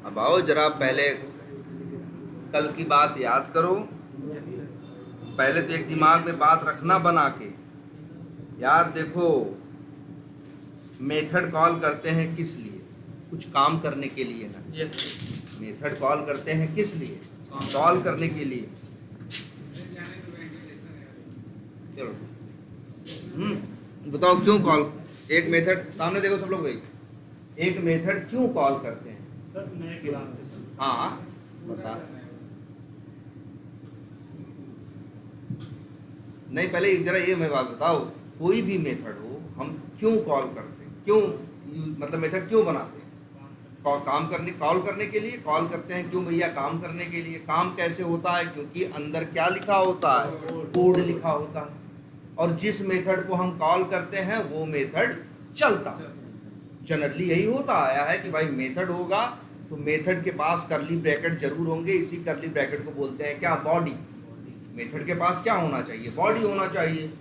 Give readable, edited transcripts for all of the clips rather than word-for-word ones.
अब आओ जरा पहले कल की बात याद करो। पहले तो एक दिमाग में बात रखना बना के, यार देखो मेथड कॉल करते हैं किस लिए? कुछ काम करने के लिए ना। मेथड कॉल करते हैं किस लिए? कॉल करने के लिए। चलो बताओ क्यों कॉल? एक मेथड सामने देखो सब लोग भाई, एक मेथड क्यों कॉल करते हैं? हाँ बता। नहीं पहले जरा ये मैं बात बताओ, कोई भी मेथड हो हम क्यों कॉल करते हैं? क्यों मतलब मेथड क्यों बनाते हैं? काम करने कॉल करने के लिए कॉल करते हैं। क्यों भैया? काम करने के लिए। काम कैसे होता है? क्योंकि अंदर क्या लिखा होता है? कोड लिखा होता है। और जिस मेथड को हम कॉल करते हैं वो मेथड चलता है। जनरली यही होता आया है कि भाई मेथड होगा तो मेथड के पास करली ब्रैकेट जरूर होंगे। इसी करली ब्रैकेट को बोलते हैं क्या? बॉडी। मेथड के पास क्या होना चाहिए? बॉडी होना चाहिए।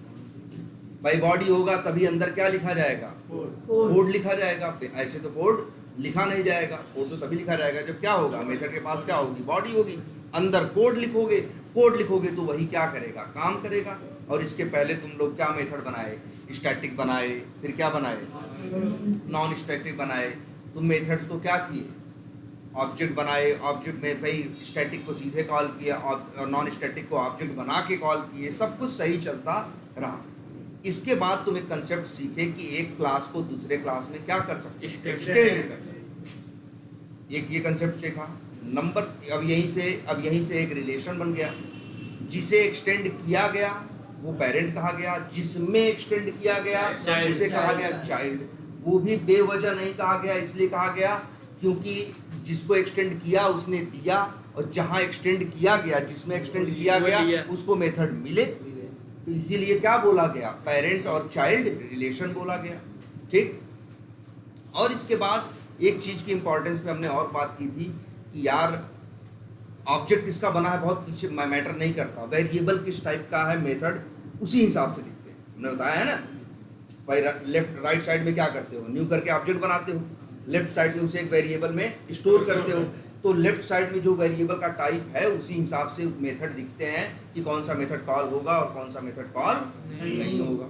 भाई बॉडी होगा तभी अंदर क्या लिखा जाएगा? कोड लिखा जाएगा। ऐसे तो कोड लिखा नहीं जाएगा। कोड तो तभी लिखा जाएगा जब क्या होगा? मेथड के पास क्या होगी? बॉडी होगी। अंदर कोड लिखोगे, कोड लिखोगे तो वही क्या करेगा? काम करेगा। और इसके पहले तुम लोग क्या मेथड बनाए? स्टैटिक बनाए, फिर क्या बनाए? नॉन स्टैटिक बनाए। तुम मेथड्स को क्या किए? ऑब्जेक्ट बनाए। ऑब्जेक्ट में भाई स्टैटिक को सीधे कॉल किया और नॉन स्टैटिक को ऑब्जेक्ट बना के कॉल किए। सब कुछ सही चलता रहा। इसके बाद तुम एक कंसेप्ट सीखे कि एक क्लास को दूसरे क्लास में क्या कर सकते? एक्सटेंड कर सकते। एक ये कंसेप्ट सीखा। नंबर अब यहीं से एक रिलेशन बन गया। जिसे एक्सटेंड किया गया वो पेरेंट कहा गया, जिसमें एक्सटेंड किया गया उसे कहा गया चाइल्ड। वो भी बेवजह नहीं कहा गया, इसलिए कहा गया क्योंकि जिसको एक्सटेंड किया उसने दिया, और जहां एक्सटेंड किया गया, जिसमें एक्सटेंड किया गया उसको मेथड मिले, तो इसीलिए क्या बोला गया? पेरेंट और चाइल्ड रिलेशन बोला गया। ठीक। और इसके बाद एक चीज की इंपॉर्टेंस पे हमने और बात की थी कि यार ऑब्जेक्ट किसका बना है बहुत पीछे मैटर नहीं करता। वेरिएबल किस टाइप का है, मेथड उसी हिसाब से लिखते हैं। हमने बताया है ना भाई, लेफ्ट राइट साइड में क्या करते हो? न्यू करके ऑब्जेक्ट बनाते हो। लेफ्ट साइड में उसे एक वेरिएबल में स्टोर करते हो। तो लेफ्ट साइड में जो वेरिएबल का टाइप है उसी हिसाब से मेथड दिखते हैं कि कौन सा मेथड कॉल होगा और कौन सा मेथड कॉल नहीं होगा।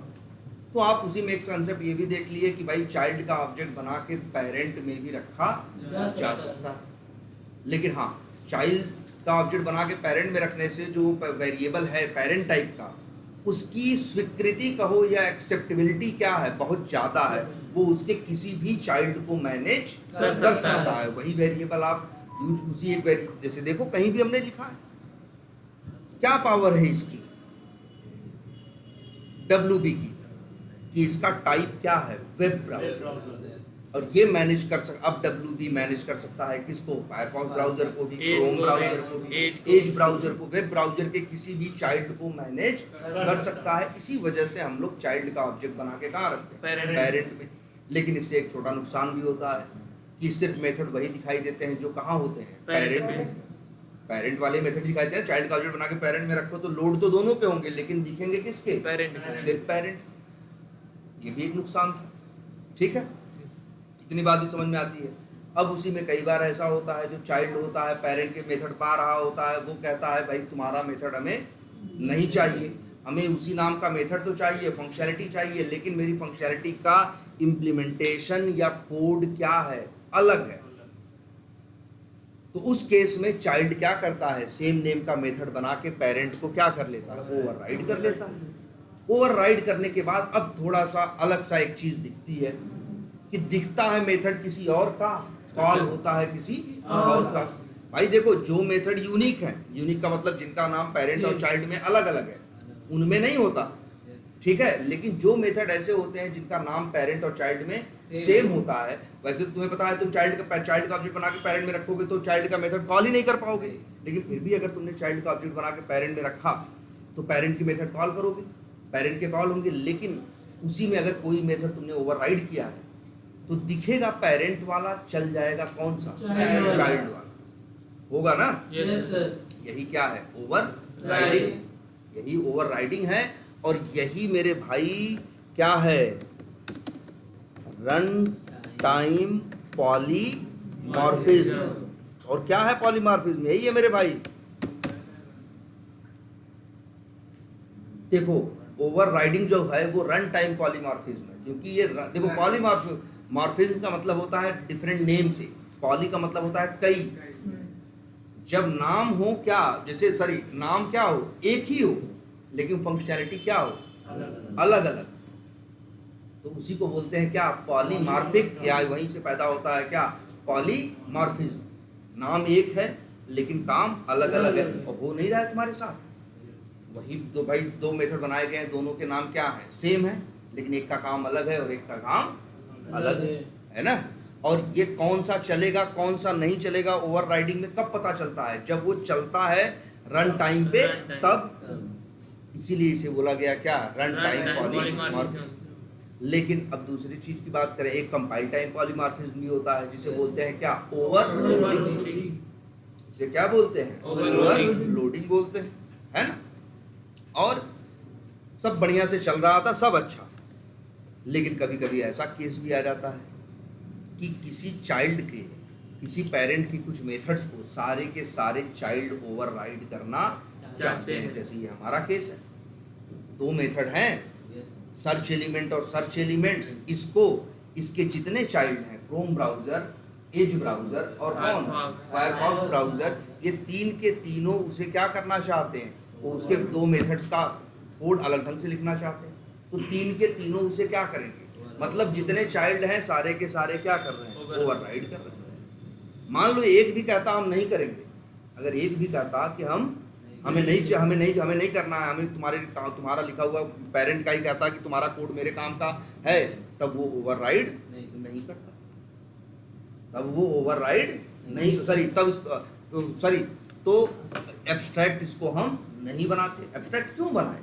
तो आप उसी में एक कंसेप्ट ये भी देख लिए कि भाई चाइल्ड का ऑब्जेक्ट बना के पेरेंट में भी रखा जा सकता है। लेकिन हाँ, चाइल्ड का ऑब्जेक्ट बना के पेरेंट में रखने से जो वेरिएबल है पेरेंट टाइप का, उसकी स्वीकृति कहो या एक्सेप्टेबिलिटी क्या है, बहुत ज़्यादा है। वो उसके किसी भी चाइल्ड को मैनेज कर सकता है। वही वेरिएबल आप उसी एक जैसे देखो कहीं भी हमने लिखा है, क्या पावर है इसकी WB की, कि इसका टाइप क्या है? Web browser. और ये मैनेज कर सकता, अब WB मैनेज कर सकता है किसको? फायरफॉक्स ब्राउजर को भी, क्रोम ब्राउजर को भी, एज ब्राउजर को, वेब ब्राउजर के किसी भी चाइल्ड को मैनेज कर सकता है। इसी वजह से हम लोग चाइल्ड का ऑब्जेक्ट बना के कहाँ रखते हैं? पेरेंट में। लेकिन इससे एक छोटा नुकसान भी होता है कि सिर्फ मेथड वही दिखाई देते हैं जो कहाँ होते हैं? पेरेंट में। पेरेंट वाले मेथड दिखाई देते हैं। चाइल्ड का ऑब्जेक्ट बना के पेरेंट में रखो तो लोड तो दोनों पे होंगे, लेकिन दिखेंगे किसके? सिर्फ पेरेंट। ये भी एक नुकसान था। ठीक है, इतनी बात ही समझ में आती है। अब उसी में कई बार ऐसा होता है जो चाइल्ड होता है पेरेंट के मेथड पा रहा होता है, वो कहता है भाई तुम्हारा मेथड हमें नहीं चाहिए, हमें उसी नाम का मेथड तो चाहिए, फंक्शनैलिटी चाहिए, लेकिन मेरी फंक्शनैलिटी का इम्प्लीमेंटेशन या कोड क्या है? अलग है। तो उस केस में चाइल्ड क्या करता है? सेम नेम का मेथड बना के पेरेंट को क्या कर लेता है? ओवरराइड कर लेता है। ओवरराइड करने के बाद अब थोड़ा सा अलग सा एक चीज दिखती है कि दिखता है मेथड किसी और का, कॉल होता है किसी और का। भाई देखो, जो मेथड यूनिक है, यूनिक का मतलब जिनका नाम पेरेंट और चाइल्ड में अलग अलग है, उनमें नहीं होता। ठीक है, लेकिन जो मेथड ऐसे होते हैं जिनका नाम पेरेंट और चाइल्ड में सेम होता है, वैसे तुम्हें पता है तुम चाइल्ड का ऑब्जेक्ट बना के पेरेंट में रखोगे तो चाइल्ड का मेथड कॉल ही नहीं कर पाओगे। लेकिन फिर भी अगर तुमने चाइल्ड का ऑब्जेक्ट बना के पेरेंट में रखा तो पेरेंट की मेथड कॉल करोगे, पेरेंट के कॉल होंगे। लेकिन उसी में अगर कोई मेथड तुमने ओवरराइड किया है तो दिखेगा पेरेंट वाला, चल जाएगा कौन सा? चाइल्ड वाला होगा ना। यही क्या है? ओवरराइडिंग। यही ओवरराइडिंग है। और यही मेरे भाई क्या है? Run time polymorphism. और क्या है पॉलीमॉर्फिज्म? यही है मेरे भाई। देखो ओवरराइडिंग जो है वो रन टाइम पॉलीमॉर्फिज्म है, क्योंकि ये देखो पॉलीमॉर्फिज्म का मतलब होता है डिफरेंट नेम से, पॉली का मतलब होता है कई। जब नाम हो क्या, जैसे सॉरी नाम क्या हो, एक ही हो, लेकिन फंक्शनैलिटी क्या हो, अलग अलग, तो उसी को बोलते हैं क्या, पॉलीमॉर्फिक, या वहीं से पैदा होता है क्या, पॉलीमॉर्फिज्म। नाम एक है लेकिन काम अलग अलग है, और हो नहीं रहा है तुम्हारे साथ। वही दो भाई, दो मेथड बनाए गए हैं, दोनों के नाम क्या है, सेम है, लेकिन एक का काम अलग है और एक का काम अलग है ना। और ये कौन सा चलेगा कौन सा नहीं चलेगा ओवरराइडिंग में कब पता चलता है, जब वो चलता है रन टाइम पे, तब इसीलिए इसे बोला गया क्या, रन टाइम पॉलीमॉर्फिज्म। लेकिन अब दूसरी चीज की बात करें, एक कंपाइल टाइम पॉलीमॉर्फिज्म भी होता है, जिसे बोलते हैं क्या, ओवरलोडिंग। इसे क्या बोलते हैं, ओवरलोडिंग बोलते हैं, है ना। और सब बढ़िया से चल रहा था, सब अच्छा, लेकिन कभी कभी ऐसा केस भी आ जाता है कि किसी चाइल्ड के, किसी पेरेंट की कुछ मेथड्स को सारे के सारे चाइल्ड ओवरराइड करना चाहते हैं। जैसे ये हमारा केस है, दो मेथड हैं, सर्च एलिमेंट और सर्च एलिमेंट्स। इसको, इसके जितने चाइल्ड हैं, क्रोम ब्राउजर, एज ब्राउजर और कौन, फायरफॉक्स ब्राउजर, ये तीन के तीनों उसे क्या करना चाहते हैं, वो उसके दो मेथड्स का कोड अलग ढंग से लिखना चाहते हैं। तो तीन के तीनों उसे क्या करेंगे, मतलब जितने चाइल्ड हैं सारे के सारे क्या कर रहे हैं, ओवरराइड कर रहे हैं। मान लो एक भी कहता हम नहीं करेंगे, अगर एक भी कहता कि हमें नहीं करना है, हमें तुम्हारा लिखा हुआ पेरेंट का ही कहता कि तुम्हारा कोड मेरे काम का है, तब वो ओवरराइड नहीं करता, तब वो ओवरराइड नहीं, सॉरी तो एब्स्ट्रैक्ट इसको हम नहीं बनाते। एब्स्ट्रैक्ट क्यों बनाए,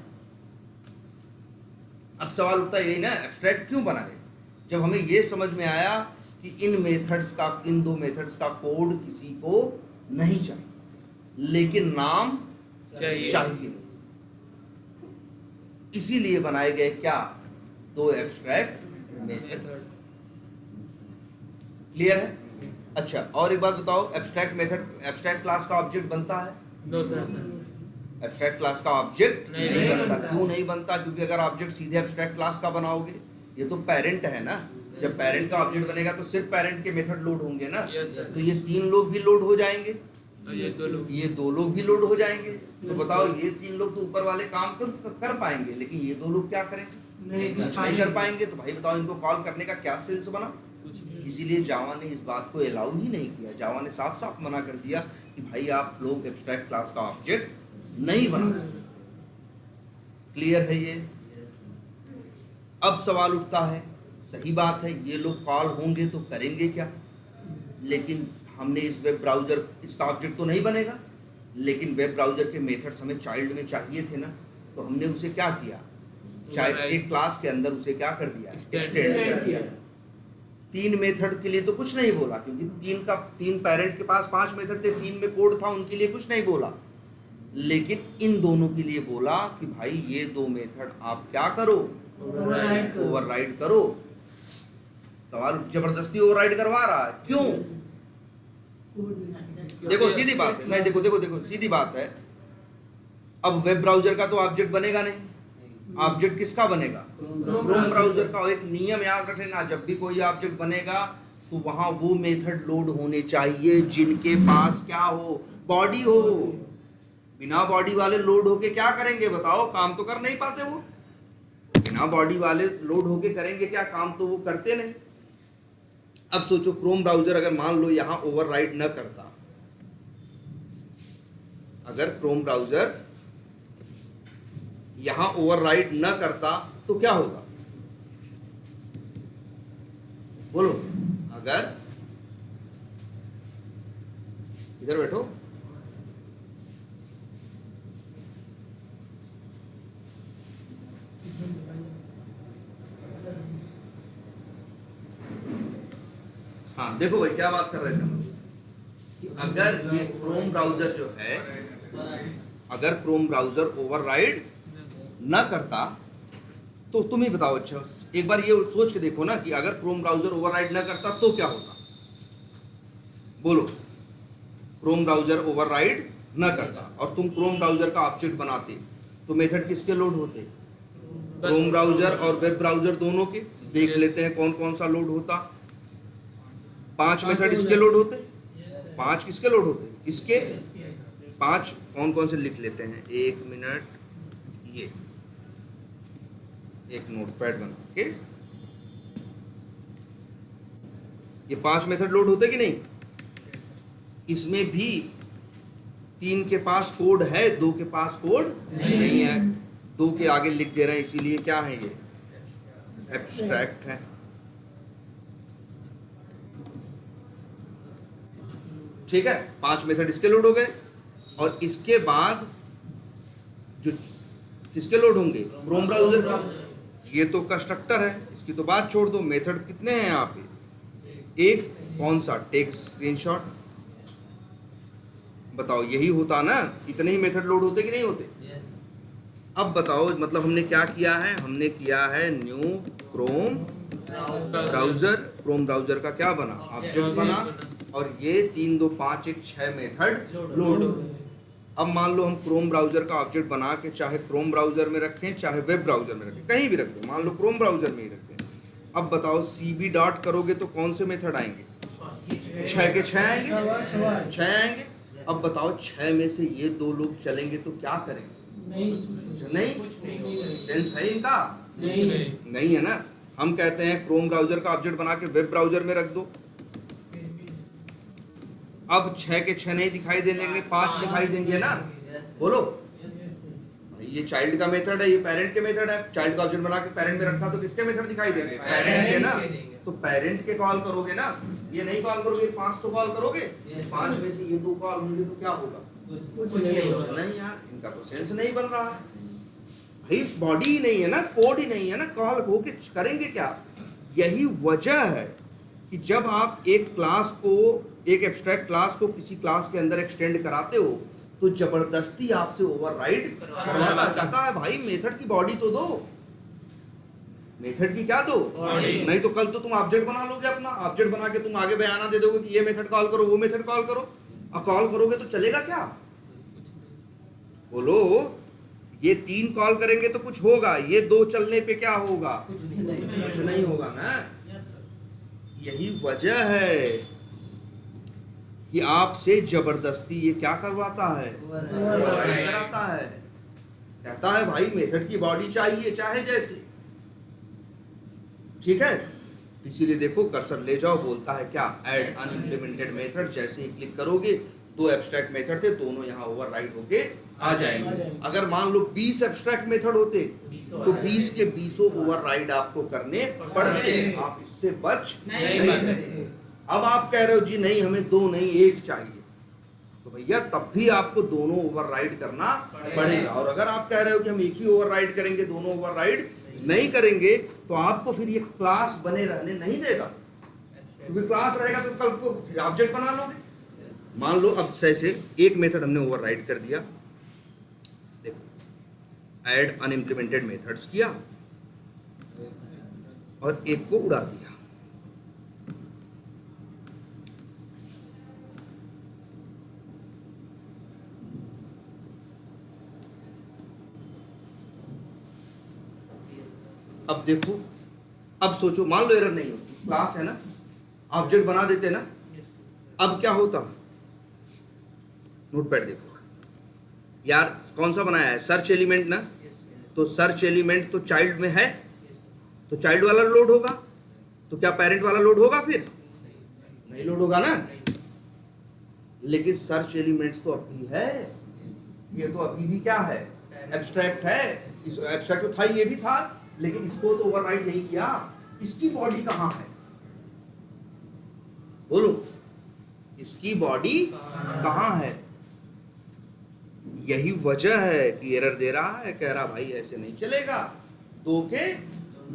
अब सवाल उठता है यही ना, एब्स्ट्रैक्ट क्यों बनाए, जब हमें ये समझ में आया कि इन मेथड्स का, इन दो मेथड्स का कोड किसी को नहीं चाहिए, लेकिन नाम चाहिए। इसीलिए बनाए गए क्या, दो एब्स्ट्रैक्ट मेथड। क्लियर है? अच्छा, और एक बात बताओ, एब्स्ट्रैक्ट मेथड, एब्स्ट्रैक्ट क्लास का ऑब्जेक्ट बनता है? एब्स्ट्रैक्ट क्लास का ऑब्जेक्ट नहीं बनता। क्यों नहीं बनता? क्योंकि अगर ऑब्जेक्ट सीधे एब्स्ट्रैक्ट क्लास का बनाओगे, ये तो पेरेंट है ना, जब पेरेंट का ऑब्जेक्ट बनेगा तो सिर्फ पेरेंट के मेथड लोड होंगे ना, तो ये तीन लोग भी लोड हो जाएंगे, ये दो लोग भी लोड हो जाएंगे। तो बताओ, ये तीन लोग तो ऊपर वाले काम कर पाएंगे, लेकिन ये दो लोग क्या करेंगे, नहीं कर पाएंगे। तो भाई बताओ, इनको कॉल करने का क्या सेंस बना? इसीलिए जावा ने इस बात को अलाउ ही नहीं किया। जावा ने साफ साफ मना कर दिया कि भाई आप लोग एब्स्ट्रैक्ट क्लास का ऑब्जेक्ट नहीं बना सकते। क्लियर है ये? अब सवाल उठता है, सही बात है, ये लोग कॉल होंगे तो करेंगे क्या, लेकिन हमने इस वेब ब्राउजर, इसका ऑब्जेक्ट तो नहीं बनेगा, लेकिन वेब ब्राउजर के मेथड्स हमें चाइल्ड में चाहिए थे ना, तो हमने उसे क्या किया, चाइल्ड एक क्लास के अंदर उसे क्या कर दिया, एक्सटेंड कर दिया। तीन मेथड के लिए तो कुछ नहीं बोला, क्योंकि तीन पेरेंट के पास 5 मेथड थे, 3 में कोड था, उनके लिए कुछ नहीं बोला, लेकिन इन दोनों के लिए बोला कि भाई ये दो मेथड आप क्या करो, ओवरराइड करो। सवाल जबरदस्ती ओवरराइड करवा रहा है, क्यों? देखो सीधी बात है, नहीं देखो सीधी बात है। अब वेब ब्राउजर का तो ऑब्जेक्ट बनेगा नहीं, ऑब्जेक्ट किसका बनेगा, क्रोम ब्राउजर का। एक नियम याद रख लेना, जब भी कोई ऑब्जेक्ट बनेगा तो वहां वो मेथड लोड होने चाहिए जिनके पास क्या हो, बॉडी हो। बिना बॉडी वाले लोड होके क्या करेंगे बताओ, काम तो कर नहीं पाते वो। बिना बॉडी वाले लोड होके करेंगे क्या काम, तो वो करते नहीं। अब सोचो, क्रोम ब्राउजर अगर मान लो यहां ओवरराइड न करता, अगर क्रोम ब्राउजर यहां ओवरराइड न करता तो क्या होगा, बोलो। अगर इधर बैठो, हाँ देखो भाई क्या बात कर रहे थे हम, कि अगर ये क्रोम ब्राउजर जो है, अगर क्रोम ब्राउजर ओवरराइड न करता तो तुम ही बताओ। अच्छा एक बार ये सोच के देखो ना कि अगर क्रोम ब्राउजर ओवरराइड न करता तो क्या होता, बोलो। क्रोम ब्राउजर ओवरराइड न करता और तुम क्रोम ब्राउजर का ऑब्जेक्ट बनाते तो मेथड किसके लोड होते? क्रोम ब्राउजर और वेब ब्राउजर दोनों के। देख लेते हैं कौन कौन सा लोड होता। 5 मेथड इसके लोड होते, 5 किसके लोड होते? इसके। 5 कौन कौन से लिख लेते हैं, 1 मिनट, ये एक नोटपैड बना के। ये 5 मेथड लोड होते कि नहीं? इसमें भी 3 के पास कोड है, 2 के पास कोड नहीं है। 2 के आगे लिख दे रहे हैं, इसीलिए क्या है, ये एब्स्ट्रैक्ट है। ठीक है, 5 मेथड इसके लोड हो गए और इसके बाद जो किसके लोड होंगे? क्रोम ब्राउजर के। ये तो कंस्ट्रक्टर है, इसकी तो बात छोड़ दो। मेथड कितने हैं यहाँ पे? एक कौन सा? Take screenshot. बताओ, यही होता ना? इतने ही मेथड लोड होते कि नहीं होते? अब बताओ, मतलब हमने क्या किया है? हमने किया है new Chrome browser. Chrome browser का क्या बना? ऑब्जेक्ट बना और ये 3 2 5 1 6 मेथड लोड। अब मान लो हम क्रोम ब्राउजर का ऑब्जेक्ट बना के चाहे क्रोम ब्राउजर में रखें चाहे वेब ब्राउजर में रखें, कहीं भी रख दो, मान लो क्रोम ब्राउजर में ही रखते हैं। अब बताओ, cb डॉट करोगे तो कौन से मेथड आएंगे? 6 के 6 आएंगे, 6 आएंगे। अब बताओ, 6 में से ये 2 लोग चलेंगे तो क्या करेंगे? नहीं, सेंस है इनका? नहीं है ना। हम कहते हैं क्रोम ब्राउजर का ऑब्जेक्ट बना के वेब ब्राउजर में रख दो। अब 6 के 6 नहीं दिखाई देंगे, 5 दिखाई देंगे ना? बोलो, ये चाइल्ड का मेथड है, ये पेरेंट के मेथड है। चाइल्ड का ऑब्जेक्ट बना के पेरेंट में रखा तो किसके मेथड दिखाई देंगे? पेरेंट के ना। तो पेरेंट के कॉल करोगे ना, ये नहीं कॉल करोगे, 5 तो कॉल करोगे। 5 में से ये 2 कॉल होंगे तो क्या होगा? नहीं यार, इनका तो सेंस नहीं बन रहा है भाई। बॉडी ही नहीं है ना, कोड ही नहीं है ना, कॉल होके करेंगे क्या? यही वजह है कि जब आप एक क्लास को, एक एब्स्ट्रैक्ट क्लास को किसी क्लास के अंदर एक्सटेंड कराते हो तो जबरदस्ती आपसे ओवरराइड करवाता कहता है, भाई मेथड की बॉडी तो दो, मेथड की क्या दो? नहीं तो कल तो तुम ऑब्जेक्ट बना लोगे अपना, ऑब्जेक्ट बना के तुम आगे बयाना दे दोगे कि ये मेथड कॉल करो, वो मेथड कॉल करो। अब कॉल करोगे तो चलेगा क्या? बोलो, ये 3 कॉल करेंगे तो कुछ होगा, ये 2 चलने पे क्या होगा? कुछ नहीं होगा ना। यही वजह है कि आपसे जबरदस्ती ये क्या करवाता है? कराता है। कहता है भाई मेथड की बॉडी चाहिए चाहे जैसे। ठीक है, इसीलिए देखो कर्सर ले जाओ, बोलता है क्या? Add unimplemented method. जैसे ही क्लिक करोगे 2 एब्स्ट्रैक्ट मेथड थे, दोनों यहाँ ओवरराइड होके आ जाएंगे। अगर मान लो 20 एब्स्ट्रैक्ट मेथड होते तो 20 के 20 ओवरराइड आपको करने पड़ते, आप इससे बच नहीं सकते। अब आप कह रहे हो जी नहीं, हमें 2 नहीं 1 चाहिए, तो भैया तब भी आपको दोनों ओवरराइड करना पड़ेगा। और अगर आप कह रहे हो कि हम एक ही ओवरराइड करेंगे, दोनों ओवरराइड नहीं करेंगे, तो आपको फिर ये क्लास बने रहने नहीं देगा। क्योंकि क्लास रहेगा तो कल को ऑब्जेक्ट बना लोगे। मान लो अब से एक मेथड हमने ओवरराइड कर दिया, देखो ऐड अनइंप्लीमेंटेड मेथड्स किया और एक को उड़ा दिया। अब देखो, अब सोचो, मान लो एरर नहीं होती, क्लास है ना, ऑब्जेक्ट बना देते ना, अब क्या होता? नोटपैड देखो यार, कौन सा बनाया है? सर्च एलिमेंट ना। तो सर्च एलिमेंट तो चाइल्ड में है, तो चाइल्ड वाला लोड होगा। तो क्या पेरेंट वाला लोड होगा? फिर नहीं लोड होगा ना। लेकिन सर्च एलिमेंट्स तो अभी है, ये तो अभी भी क्या है? एब्स्ट्रैक्ट है। इस एब्स्ट्रैक्ट तो था, ये भी था, लेकिन इसको तो ओवरराइड नहीं किया। इसकी बॉडी कहां है? बोलो, इसकी बॉडी कहां है? यही वजह है कि एरर दे रहा है, कह रहा भाई ऐसे नहीं चलेगा, 2 के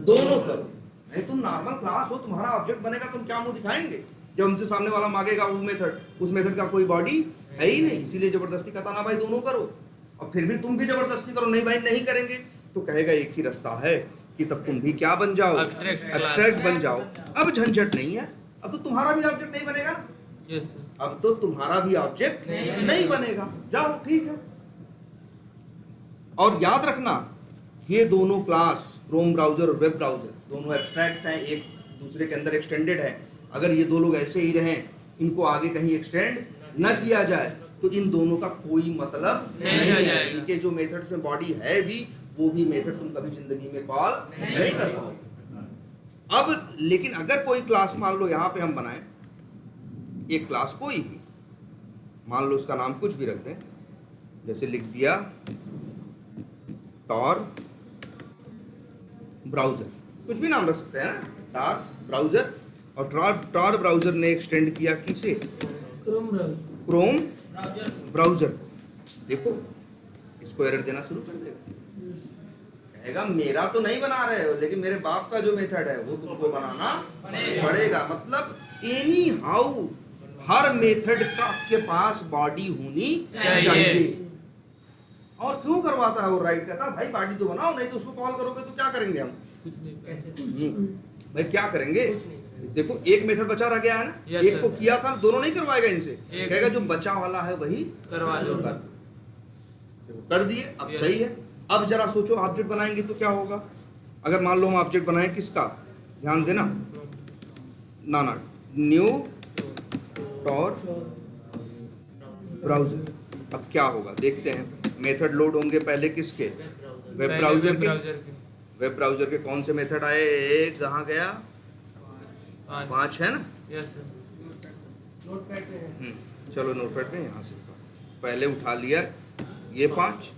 दोनों करो। नहीं, तुम नॉर्मल क्लास हो, तुम्हारा ऑब्जेक्ट बनेगा, तुम क्या मुंह दिखाएंगे जब हमसे सामने वाला मांगेगा वो मेथड? उस मेथड का कोई बॉडी है ही नहीं, इसीलिए जबरदस्ती कहता ना भाई दोनों करो। और फिर भी तुम भी जबरदस्ती करो, नहीं भाई नहीं करेंगे, तो कहेगा एक ही रास्ता है कि तब तुम भी क्या बन जाओ? एब्स्ट्रैक्ट बन जाओ। अब झंझट नहीं है, अब तो तुम्हारा भी ऑब्जेक्ट नहीं बनेगा, यस सर। अब तो तुम्हारा भी ऑब्जेक्ट नहीं बनेगा, जाओ ठीक है। और याद रखना ये दोनों क्लास क्रोम ब्राउजर और वेब ब्राउजर दोनों एब्स्ट्रैक्ट हैं, एक दूसरे के अंदर एक्सटेंडेड है। अगर ये दो लोग ऐसे ही रहें, इनको आगे कहीं एक्सटेंड न किया जाए तो इन दोनों का कोई मतलब नहीं है। इनके जो मेथड्स में बॉडी है भी, वो भी मेथड तुम कभी जिंदगी में कॉल नहीं कर पाओगे। अब लेकिन अगर कोई क्लास मान लो यहाँ पे हम बनाएं एक क्लास कोई भी, मान लो उसका नाम कुछ भी रख दें, जैसे लिख दिया टॉर ब्राउजर, कुछ भी नाम रख सकते हैं ना, टॉर ब्राउजर। और टॉर ब्राउजर ने एक्सटेंड किया किसे? Chrome browser. देखो इसको एरर देना शुरू कर देगा, कहेगा मेरा तो नहीं बना रहे हो, लेकिन मेरे बाप का जो मेथड है वो तुमको बनाना पड़ेगा। मतलब एनी हाउ हर मेथड का के पास बॉडी होनी चाहिए। और क्यों करवाता है वो राइट? कहता भाई बॉडी तो बनाओ, नहीं तो उसको कॉल करोगे तो क्या करेंगे हम? भाई क्या करेंगे? देखो एक मेथड बचा रह गया है ना, एक को किया था, दोनों नहीं करवाएगा इनसे, कहेगा जो बचा वाला है वही करवा दो। कर दिए, अब सही है। अब जरा सोचो ऑब्जेक्ट बनाएंगे तो क्या होगा। अगर मान लो हम ऑब्जेक्ट बनाएं किसका, ध्यान देना ना, न्यू टॉर ब्राउजर। अब क्या होगा देखते हैं। मेथड लोड होंगे पहले किसके? वेब ब्राउजर के। वेब ब्राउजर के कौन से मेथड आए? एक कहाँ गया? 5 है ना? Yes sir. चलो नोटपैड पे यहाँ से पहले उठा लिया ये 5,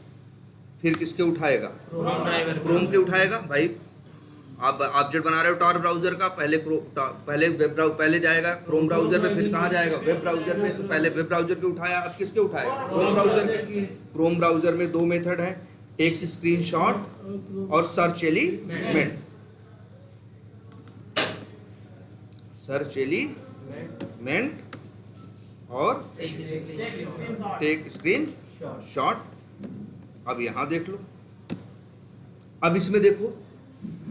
फिर किसके उठाएगा? क्रोम के उठाएगा। भाई आप ऑब्जेक्ट बना रहे हो टॉर ब्राउजर का, पहले जाएगा क्रोम ब्राउजर पे, फिर कहाँ जाएगा? वेब ब्राउजर पे। तो पहले वेब ब्राउजर के उठाया, अब किसके उठाएगा? क्रोम ब्राउजर के। क्रोम ब्राउजर में 2 मेथड हैं, टेक्स्ट स्क्रीनशॉट और सर्च एलिमेंट। सर्च एलिमेंट और टेक स्क्रीन शॉट। अब यहां देख लो, अब इसमें देखो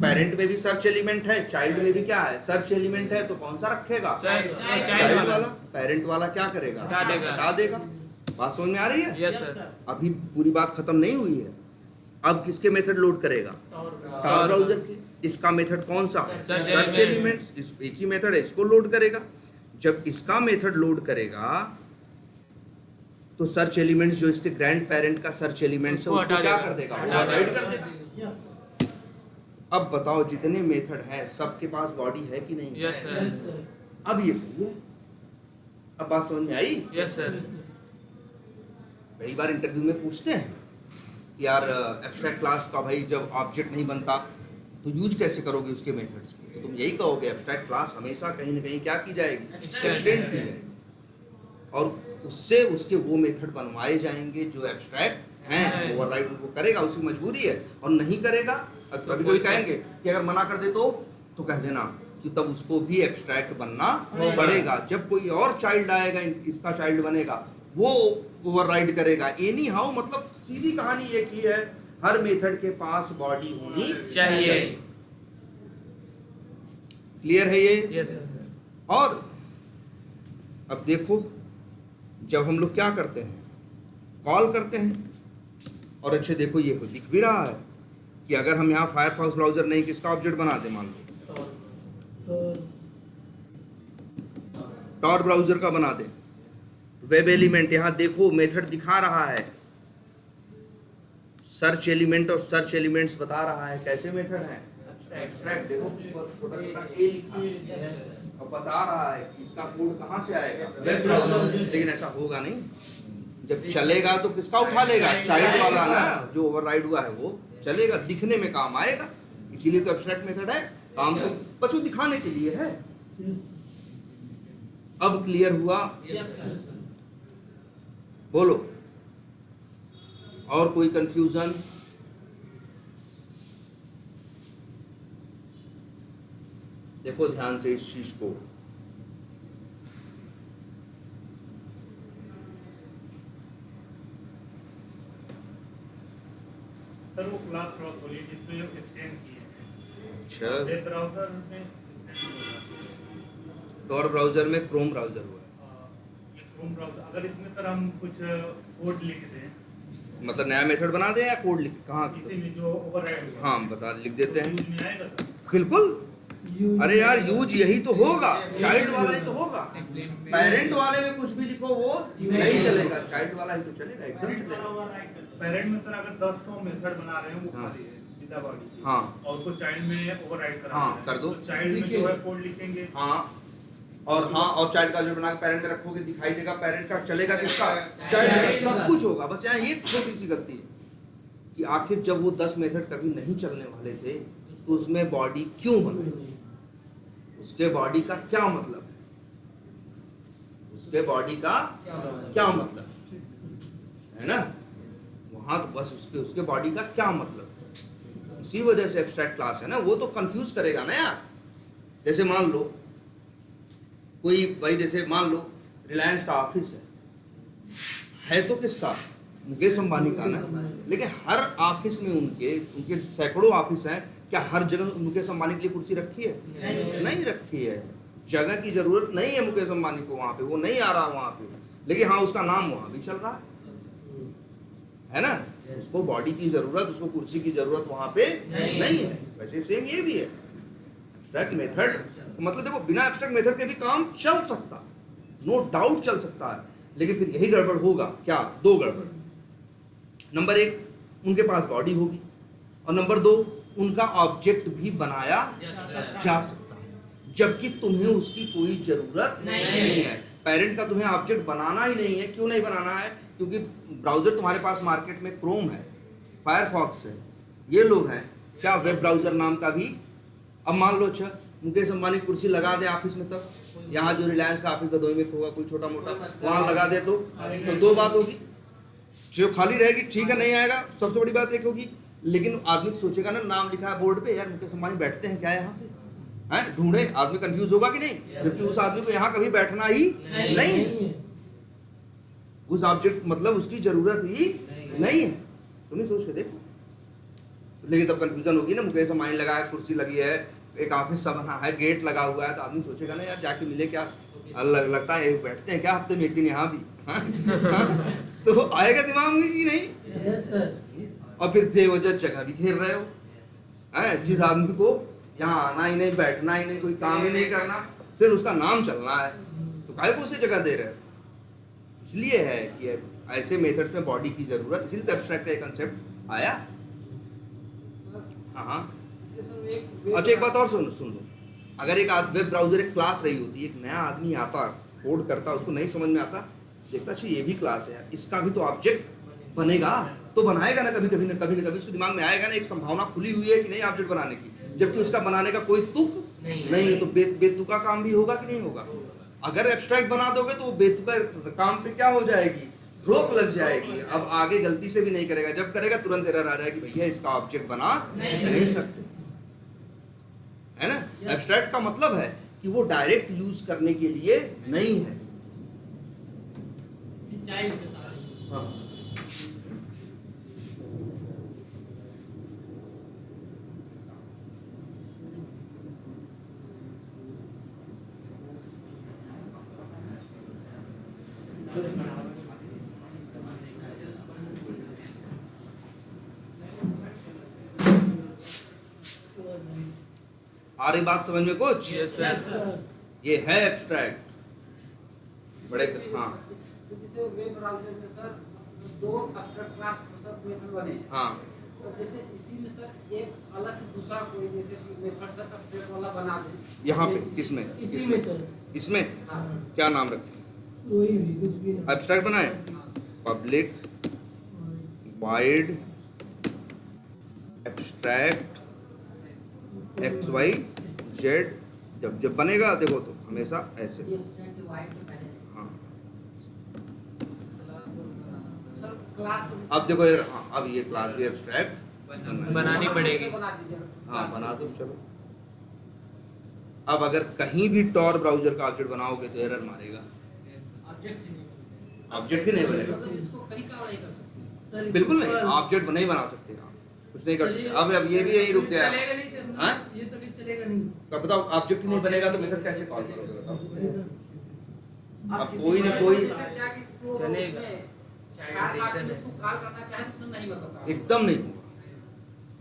पेरेंट में भी सर्च एलिमेंट है, चाइल्ड में भी क्या है? सर्च एलिमेंट है। तो कौन सा रखेगा? चाइल्ड वाला। पेरेंट वाला क्या करेगा? हटा देगा। बात समझ में आ रही है? Yes sir. अभी पूरी बात खत्म नहीं हुई है। अब किसके मेथड लोड करेगा? टॉर ब्राउजर के। इसका मेथड कौन सा? Search elements. एक ही मेथड है, इसको लोड करेगा। जब इसका मेथड लोड करेगा तो सर्च एलिमेंट्स जो इसके ग्रैंड पेरेंट का सर्च एलिमेंट्स है उसको क्या कर देगा? ओवरराइड कर देगा। अब बताओ जितने मेथड है सबके पास बॉडी है कि नहीं? Yes sir. अब ये सही है। अब बात समझ में आई? Yes sir. कई बार इंटरव्यू में पूछते हैं यार एब्स्ट्रैक्ट क्लास का भाई जब ऑब्जेक्ट नहीं बनता तो यूज कैसे करोगे उसके मेथड्स को? तो तुम यही कहोगे एब्स्ट्रैक्ट क्लास हमेशा कहीं ना कहीं क्या की जाएगी? एक्सटेंड की जाएगी और उससे उसके वो मेथड बनवाए जाएंगे जो एब्स्ट्रैक्ट हैं। ओवरराइड उनको करेगा, उसकी मजबूरी है। और नहीं करेगा, अब कभी कभी कहेंगे कि अगर मना कर दे तो कह देना कि तब उसको भी एब्स्ट्रैक्ट बनना पड़ेगा। जब कोई और चाइल्ड आएगा, इसका चाइल्ड बनेगा, वो ओवरराइड करेगा। एनी हाउ मतलब सीधी कहानी एक ही है, हर मेथड के पास बॉडी होनी चाहिए। क्लियर है ये? Yes sir. और अब देखो जब हम लोग क्या करते हैं, कॉल करते हैं, और अच्छे देखो ये दिख भी रहा है कि अगर हम यहाँ फायरफॉक्स ब्राउजर नहीं किसका ऑब्जेक्ट बना दे, मान लो टॉर ब्राउजर का बना दे, वेब एलिमेंट यहाँ देखो मेथड दिखा रहा है, सर्च एलिमेंट और सर्च एलिमेंट्स बता रहा है कैसे मेथड है। एब्स्ट्रैक्ट देखो छोटा छोटा ए लिखा और बता रहा है कि इसका कोड कहाँ से आएगा? Web browser. लेकिन ऐसा होगा नहीं, जब चलेगा तो किसका उठा लेगा? चाइल्ड वाला ना, जो ओवरराइड हुआ है वो चलेगा, दिखने में काम आएगा। इसीलिए तो एब्स्ट्रैक्ट मेथड है, काम तो बस वो दिखाने के लिए है। अब क्लियर हुआ? बोलो और कोई कंफ्यूजन? देखो ध्यान से इस चीज को, सर वो क्लास थोड़ा खोलिए जिसमें ये एक्सटेंड किए हैं। अच्छा, वेब ब्राउजर में टॉर ब्राउजर में क्रोम ब्राउजर हुआ है। होम ब्राउज़र, अगर इसमें सर हम कुछ कोड लिख दें, मतलब नया मेथड बना दें या कोड लिख कहाँ? इसी में जो ओवरराइड हुआ, हाँ बता लिख देते हैं। यूज में आएगा सर? बिल्कुल। अरे यार यूज यही तो होगा, चाइल्ड वाला ही तो होगा। पेरेंट वाले में कुछ भी लिखो वो नहीं चलेगा, चाइल्ड वाला ही तो चलेगा, एकदम चलेगा। पेरेंट में सर अगर 10 तो मेथड बना रहे हैं वो हाँ। खाली है विदा बॉडी, हाँ और उसको चाइल्ड में ओवरराइड करा हाँ, रहे हैं, कर दो। तो चाइल्ड में जो है कोड लिखेंगे, हाँ और चाइल्ड का जो बना के पेरेंट में रखोगे दिखाई देगा, पेरेंट का चलेगा किसका? चाइल्ड का, सब कुछ होगा। बस यहाँ एक छोटी सी गलती है कि आखिर जब वो 10 मेथड कभी नहीं चलने वाले थे तो उसमें बॉडी क्यों बनाई? उसके बॉडी का क्या मतलब है? उसके बॉडी का क्या मतलब है ना? वहां तो बस उसके बॉडी का क्या मतलब है? इसी वजह से एब्स्ट्रैक्ट क्लास है ना, वो तो कंफ्यूज करेगा ना यार। जैसे मान लो कोई भाई, जैसे मान लो रिलायंस का ऑफिस है तो किसका? मुकेश अंबानी का ना। लेकिन हर ऑफिस में उनके सैकड़ों ऑफिस हैं, क्या हर जगह मुकेश अंबानी के लिए कुर्सी रखी है? नहीं रखी है। जगह की जरूरत नहीं है मुकेश अंबानी को वहां पे, वो नहीं आ रहा वहां पे, लेकिन हाँ उसका नाम वहां भी चल रहा है ना। उसको बॉडी की जरूरत, उसको कुर्सी की जरूरत वहां पे नहीं है। वैसे सेम ये भी है। एब्स्ट्रैक्ट मेथड मतलब देखो, बिना एब्स्ट्रैक्ट मेथड के भी काम चल सकता, नो डाउट चल सकता है, लेकिन फिर यही गड़बड़ होगा क्या? दो गड़बड़। नंबर 1, उनके पास बॉडी होगी, और नंबर 2, उनका ऑब्जेक्ट भी बनाया जा सकता है, जबकि तुम्हें उसकी कोई जरूरत नहीं है। पेरेंट का तुम्हें ऑब्जेक्ट बनाना ही नहीं है। क्यों नहीं बनाना है? क्योंकि ब्राउजर तुम्हारे पास मार्केट में क्रोम है, फायरफॉक्स है, ये लोग हैं क्या वेब ब्राउजर नाम का भी। अब मान लो अच्छा मुकेश अंबानी कुर्सी लगा दे ऑफिस में, तब यहाँ जो रिलायंस का ऑफिस बदोई में होगा कोई छोटा मोटा, वहां लगा दे तो दो बात होगी, जो खाली रहेगी ठीक है, नहीं आएगा, सबसे बड़ी बात एक होगी। लेकिन आदमी सोचेगा ना, नाम लिखा है बोर्ड पे, यार मुकेश अंबानी बैठते हैं क्या यहाँ पे, हैं ढूंढे, आदमी कंफ्यूज होगा कि नहीं? जबकि उस आदमी को यहाँ कभी बैठना ही नहीं है, उस ऑब्जेक्ट मतलब उसकी जरूरत ही नहीं है। तुम्हें सोच के देखो। लेकिन तब कंफ्यूजन होगी ना, मुकेश अंबानी लगा है, कुर्सी लगी है, एक ऑफिस सा बना है, गेट लगा हुआ है, तो आदमी सोचेगा ना यार जाके मिले क्या, लगता है बैठते हैं क्या हफ्ते में एक दिन यहाँ भी, तो आएगा दिमाग में कि नहीं? और फिर बेवजह जगह भी घेर रहे हो, हैं जिस आदमी को यहाँ आना ही नहीं, बैठना ही नहीं, कोई काम ही नहीं करना, फिर उसका नाम चलना है, तो काहे को उसे जगह दे रहे हो? इसलिए है कि ऐसे मेथड्स में बॉडी की जरूरत, इसलिए तो एब्स्ट्रैक्ट का एक कंसेप्ट आया। हाँ अच्छा एक बात और सुन लो, अगर एक वेब ब्राउजर एक क्लास रही होती, एक नया आदमी आता, कोड करता, उसको नहीं समझ में आता, देखता अच्छा ये भी क्लास है, इसका भी तो ऑब्जेक्ट बनेगा, तो बनाएगा ना कभी कभी ना कभी उसके दिमाग में आएगा ना, एक संभावना खुली हुई है कि नहीं ऑब्जेक्ट बनाने की, जबकि उसका बनाने का कोई तुक नहीं है, तो बेतुका काम भी होगा कि नहीं होगा? अगर एब्स्ट्रैक्ट बना दोगे तो वो बेतुका काम पे क्या हो जाएगी? रोक लग जाएगी। अब आगे गलती से भी नहीं करेगा, जब करेगा तुरंत एरर आ जाएगी, भैया इसका ऑब्जेक्ट बना नहीं सकते, है ना। एब्स्ट्रैक्ट का मतलब है कि वो डायरेक्ट यूज करने के लिए नहीं है। हाँ। आ रही बात समझ में कुछ? Yes sir. ये है एब्स्ट्रैक्ट बड़े। हाँ जैसे वेब ब्राउज़र में सर 2 एब्स्ट्रैक्ट क्लास सब मेथड बने। हाँ सर जैसे इसी में सर एक अलग से दूसरा कोई जैसे कि मेथड सर एब्स्ट्रैक्ट वाला बना दे। यहाँ पे किसमें? इसी में सर। इसमें हाँ क्या नाम रखें? कोई भी कुछ भी ना। एब्स्ट्रैक्ट बनाए, पब्लिक वाइड एब्स्ट्रैक्ट XYZ, जब बनेगा देखो तो हमेशा ऐसे। ये एब्स्ट्रैक्ट वाइड के पहले। हाँ सर क्लास अब देखो यार, हाँ अब ये क्लास भी एब्स्ट्रैक्ट बनानी पड़ेगी। बना दीजिए। हाँ बना दो चलो। अब अगर कहीं भी टॉर ब्राउजर का ऑब्जेक्ट बनाओगे तो एरर मारेगा, ऑब्जेक्ट ही नहीं बनेगा। मतलब इसको कहीं का नहीं कर सकते। सर, बिल्कुल नहीं, पर- ऑब्जेक्ट नहीं बना सकते आप, कुछ नहीं कर सकते। चलिए, अब ये भी यही रुक गया। चलेगा नहीं सर। हाँ? ये तो भी चलेगा नहीं। तो बताओ ऑब्जेक्ट ही नहीं बनेगा तो मेथड कैसे कॉल करोगे बताओ? अब कोई ना कोई चलेगा। कॉल करना चाहे तो नहीं बताता एकदम नहीं होगा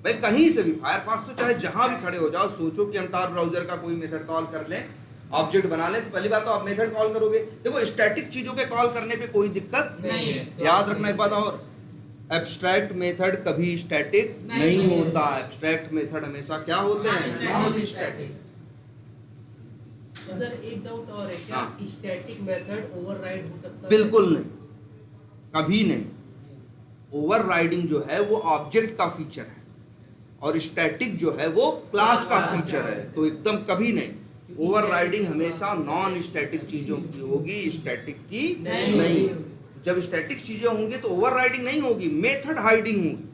भाई, कहीं से भी फायरफॉक्स तो चाहे जहां भी खड़े हो जाओ, सोचो कि हम tar ब्राउजर का कोई मेथड कॉल कर लें, ऑब्जेक्ट बना लें, तो पहली बात तो आप मेथड कॉल करोगे। देखो स्टैटिक चीजों के कॉल करने पे कोई दिक्कत नहीं है। याद रखना एक बात और, एब्स्ट्रैक्ट मेथड कभी स्टैटिक नहीं होता। एब्स्ट्रैक्ट मेथड हमेशा क्या होते हैं, नॉन स्टैटिक। सर एक डाउट और है, क्या हाँ। स्टैटिक मेथड ओवरराइड हो सकता है? बिल्कुल नहीं, कभी नहीं। ओवरराइडिंग जो है वो ऑब्जेक्ट का फीचर है और स्टैटिक जो है वो क्लास का फीचर है, तो एकदम कभी नहीं। ओवरराइडिंग हमेशा नॉन स्टैटिक चीजों की होगी, स्टैटिक की नहीं। जब स्टैटिक चीजें होंगी तो ओवरराइडिंग नहीं होगी, मेथड हाइडिंग होगी।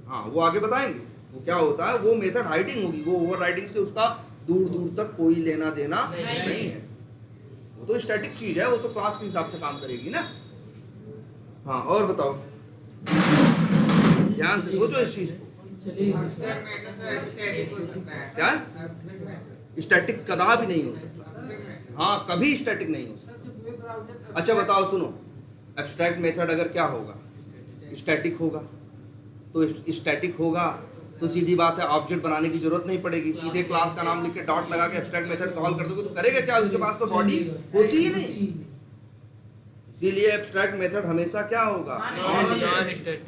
हाँ, वो आगे बताएंगे वो क्या होता है। वो मेथड हाइडिंग होगी, वो ओवरराइडिंग से उसका दूर दूर तक कोई लेना देना नहीं है। वो तो स्टैटिक चीज है, वो तो क्लास के हिसाब से काम करेगी ना। हाँ, और बताओ, ध्यान से सोचो इस चीज को। क्या स्टैटिक कदापि नहीं हो सकता। हाँ, कभी स्टैटिक नहीं हो सकता। अच्छा बताओ, सुनो, एब्स्ट्रैक्ट मेथड अगर क्या होगा, स्टैटिक होगा, तो स्टैटिक होगा तो सीधी बात है ऑब्जेक्ट बनाने की जरूरत नहीं पड़ेगी, सीधे क्लास का नाम लिख के डॉट लगा के एब्स्ट्रैक्ट मेथड कॉल कर दोगे तो करेगा क्या, उसके पास तो बॉडी होती ही नहीं। इसीलिए एब्स्ट्रैक्ट मेथड हमेशा क्या होगा, नॉन स्टैटिक।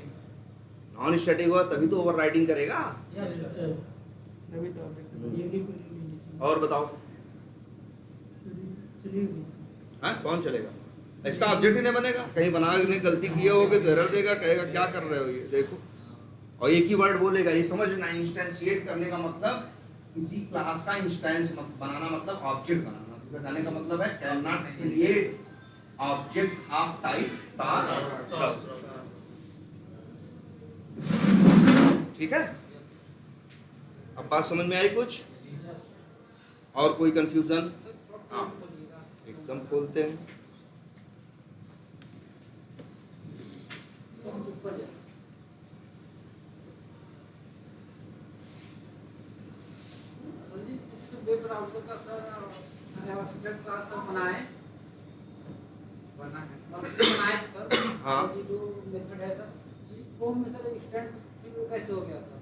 नॉन स्टैटिक होगा तभी तो ओवरराइडिंग करेगा। और बताओ, हाँ कौन चलेगा, इसका ऑब्जेक्ट ही नहीं बनेगा। कहीं बनाने गलती किए होगे तो एरर देगा, कहेगा क्या कर रहे हो ये, देखो। और एक ही वर्ड बोलेगा, ये समझना, इंस्टेंशिएट करने का मतलब किसी क्लास का इंस्टेंस बनाना, मतलब ऑब्जेक्ट बनाना। तो बताने का मतलब है can not create object of type tar। ठीक है, अब बात समझ में आई कुछ, और कोई कंफ्यूजन? हाँ, एकदम खोलते हैं। वेब ब्राउज़र का सर वेब का सर बनाए सर। हाँ। ये जो मेथड है सर, फॉर्म में सर एक्सटेंड कैसे हो गया सर?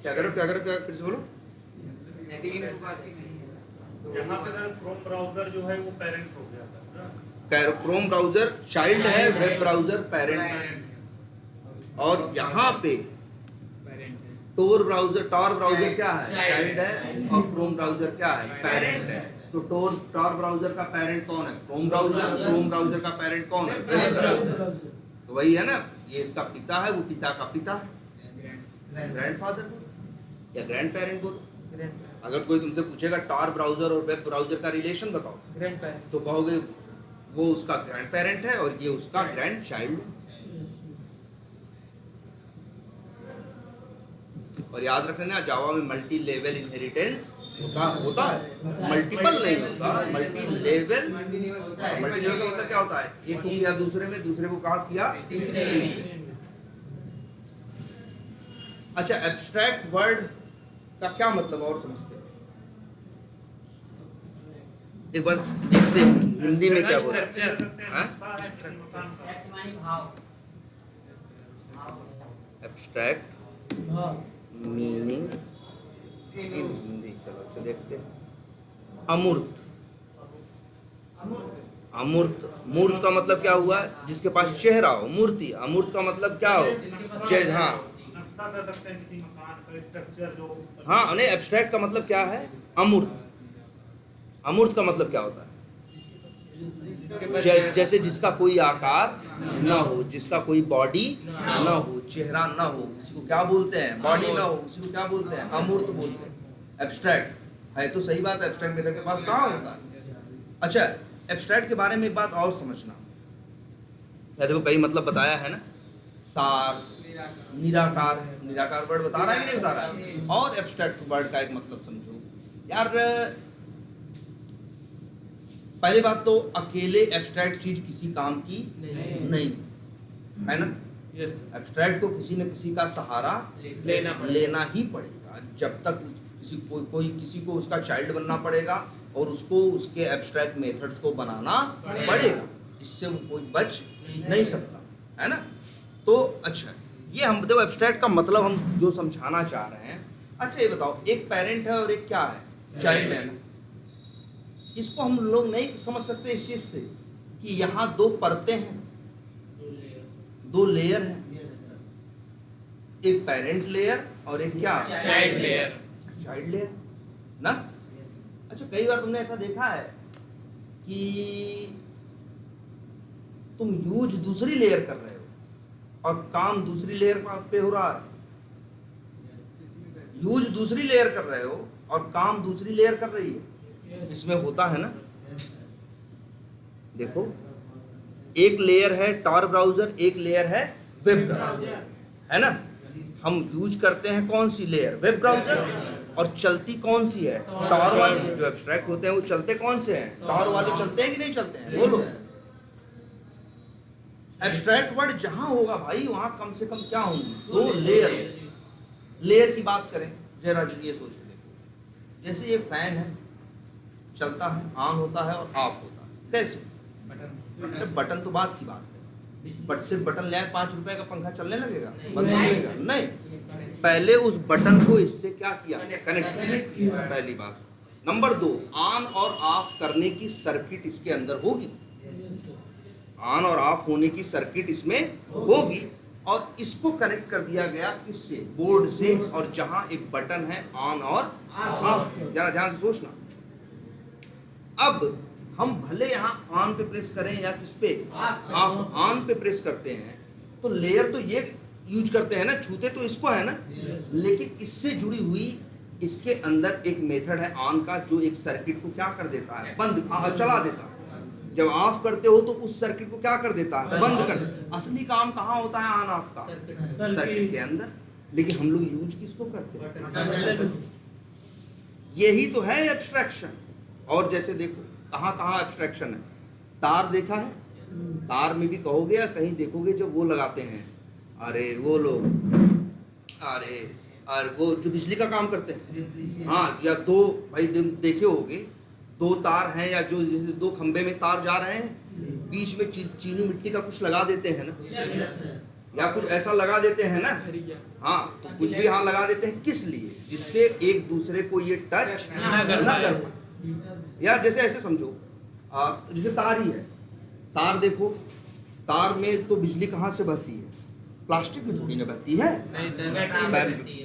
क्या करो फिर से बोलो। यहाँ पे क्रोम ब्राउजर जो है वो पेरेंट हो गया था। क्रोम ब्राउजर चाइल्ड है, वेब ब्राउजर पेरेंट है। और यहाँ पे टोर ब्राउजर क्या है, चाइल्ड है, और क्रोम ब्राउजर क्या है, पेरेंट है। तो टोर ब्राउजर का पेरेंट कौन है, क्रोम ब्राउजर का पेरेंट कौन है, वेब ब्राउजर। तो वही है ना, ये इसका पिता है, वो पिता का पिता है, ग्रैंडफादर या ग्रैंड पेरेंट बोलो। अगर कोई तुमसे पूछेगा tar ब्राउजर और वेब ब्राउजर का रिलेशन बताओ, तो कहोगे वो उसका ग्रैंड पेरेंट है और ये उसका ग्रैंड चाइल्ड है। और याद रखना, जावा में मल्टी लेवल इनहेरिटेंस होता है, मल्टीपल नहीं होता, मल्टी लेवल। मल्टी लेवल का मतलब क्या होता है, एक को किया दूसरे में, दूसरे को कहा किया तीसरे में। अच्छा, एब्स्ट्रैक्ट वर्ड का क्या मतलब और समझते हैं, एक बार देखते हैं कि हिंदी में क्या बोलते हैं। एब्स्ट्रैक्ट मीनिंग इन हिंदी, चलो देखते हैं। अमूर्त, मूर्त का मतलब क्या हुआ, जिसके पास चेहरा हो, मूर्ति। अमूर्त का मतलब क्या हो, चेहरा। हाँ, नहीं, एब्स्ट्रैक्ट का मतलब क्या है, अमूर्त। अमूर्त का मतलब क्या होता है, जैसे जिसका कोई आकार न हो, जिसका कोई बॉडी न हो, चेहरा न हो, उसी को क्या बोलते हैं, बॉडी न हो, उसी को क्या बोलते हैं, अमूर्त बोलते हैं। एब्स्ट्रैक्ट है तो सही बात है, एब्स्ट्रैक्ट मेथड के पास कहाँ होता है। अच्छा, एब्स्ट्रैक्ट के बारे में एक बात और समझना, देखो कई मतलब बताया है ना, सार, निराकार वर्ड बता रहा है कि नहीं बता रहा है। और एब्स्ट्रैक्ट वर्ड का एक मतलब समझो यार। पहली बात तो अकेले एब्स्ट्रैक्ट चीज किसी काम की नहीं है ना। एब्स्ट्रैक्ट को किसी न किसी का सहारा लेना ही पड़ेगा। जब तक किसी को उसका चाइल्ड बनना पड़ेगा और उसको उसके एब्स्ट्रैक्ट मेथड्स को बनाना पड़ेगा, इससे वो कोई बच नहीं सकता, है ना। तो अच्छा, ये हम देखो एब्स्ट्रैक्ट का मतलब हम जो समझाना चाह रहे हैं। अच्छा ये बताओ, एक पेरेंट है और एक क्या है, चाइल्ड है ना। इसको हम लोग नहीं समझ सकते इस चीज से कि यहाँ दो परतें हैं, दो लेयर हैं, एक पेरेंट लेयर और एक क्या, चाइल्ड लेयर। चाइल्ड लेयर ना। अच्छा कई बार तुमने ऐसा देखा है कि तुम यूज दूसरी लेयर कर रहे हो और काम दूसरी लेयर पे हो रहा है, यूज दूसरी लेयर कर रहे हो और काम दूसरी लेयर कर रही है, इसमें होता है ना। देखो एक लेयर है टॉर ब्राउजर, एक लेयर है वेब ब्राउजर, है ना। हम यूज करते हैं कौन सी लेयर, वेब ब्राउजर, और चलती कौन सी है, टॉर वाली। जो एब्स्ट्रैक्ट होते हैं वो चलते कौन से हैं, टॉर वाले चलते हैं कि नहीं चलते हैं, बोलो। एब्स्ट्रैक्ट वर्ड जहां होगा भाई वहां कम से कम क्या होंगी, दो लेयर। लेयर की बात करें जरा ये सोच के देखो, जैसे ये फैन है, चलता है, ऑन होता है और ऑफ होता है, कैसे, बटन तो बात की बात है, बट सिर्फ बटन ले 5 रुपए का पंखा चलने लगेगा, बंद हो जाएगा, नहीं। पहले उस बटन को इससे क्या किया, कनेक्ट किया, पहली बात। नंबर 2, ऑन और ऑफ करने की सर्किट इसके अंदर होगी, ऑन और ऑफ होने की सर्किट इसमें होगी, और इसको कनेक्ट कर दिया गया किससे, बोर्ड से, और जहां एक बटन है ऑन और ऑफ। जरा ध्यान से सोचना। अब हम भले यहाँ ऑन पे प्रेस करें या किस पे, ऑन पे प्रेस करते हैं, तो लेयर तो ये यूज करते हैं ना, छूते तो इसको है ना, लेकिन इससे जुड़ी हुई इसके अंदर एक मेथड है ऑन का, जो एक सर्किट को क्या कर देता है, बंद चला देता है। जब ऑफ करते हो तो उस सर्किट को क्या कर देता है, बंद कर देता है। असली काम कहाँ होता है ऑन ऑफ का, सर्किट के अंदर, लेकिन हम लोग यूज किसको करते हैं, यही तो है एब्स्ट्रैक्शन। और जैसे देखो कहाँ कहाँ एब्स्ट्रैक्शन है, तार देखा है, तार में भी कहोगे या कहीं देखोगे जब वो लगाते हैं, अरे वो लोग, अरे वो जो बिजली का काम करते हैं, हाँ, या दो भाई देखे होगे, दो तार हैं या जो जैसे दो खंबे में तार जा रहे हैं, बीच में चीनी मिट्टी का कुछ लगा देते हैं ना, या कुछ ऐसा लगा देते हैं ना, हाँ, तो कुछ भी हाँ लगा देते हैं, किस लिए, जिससे एक दूसरे को ये टच ना कर पाए। या जैसे ऐसे समझो, जैसे तार ही है, तार देखो, तार में तो बिजली कहाँ से बहती है, प्लास्टिक में थोड़ी ना बहती है,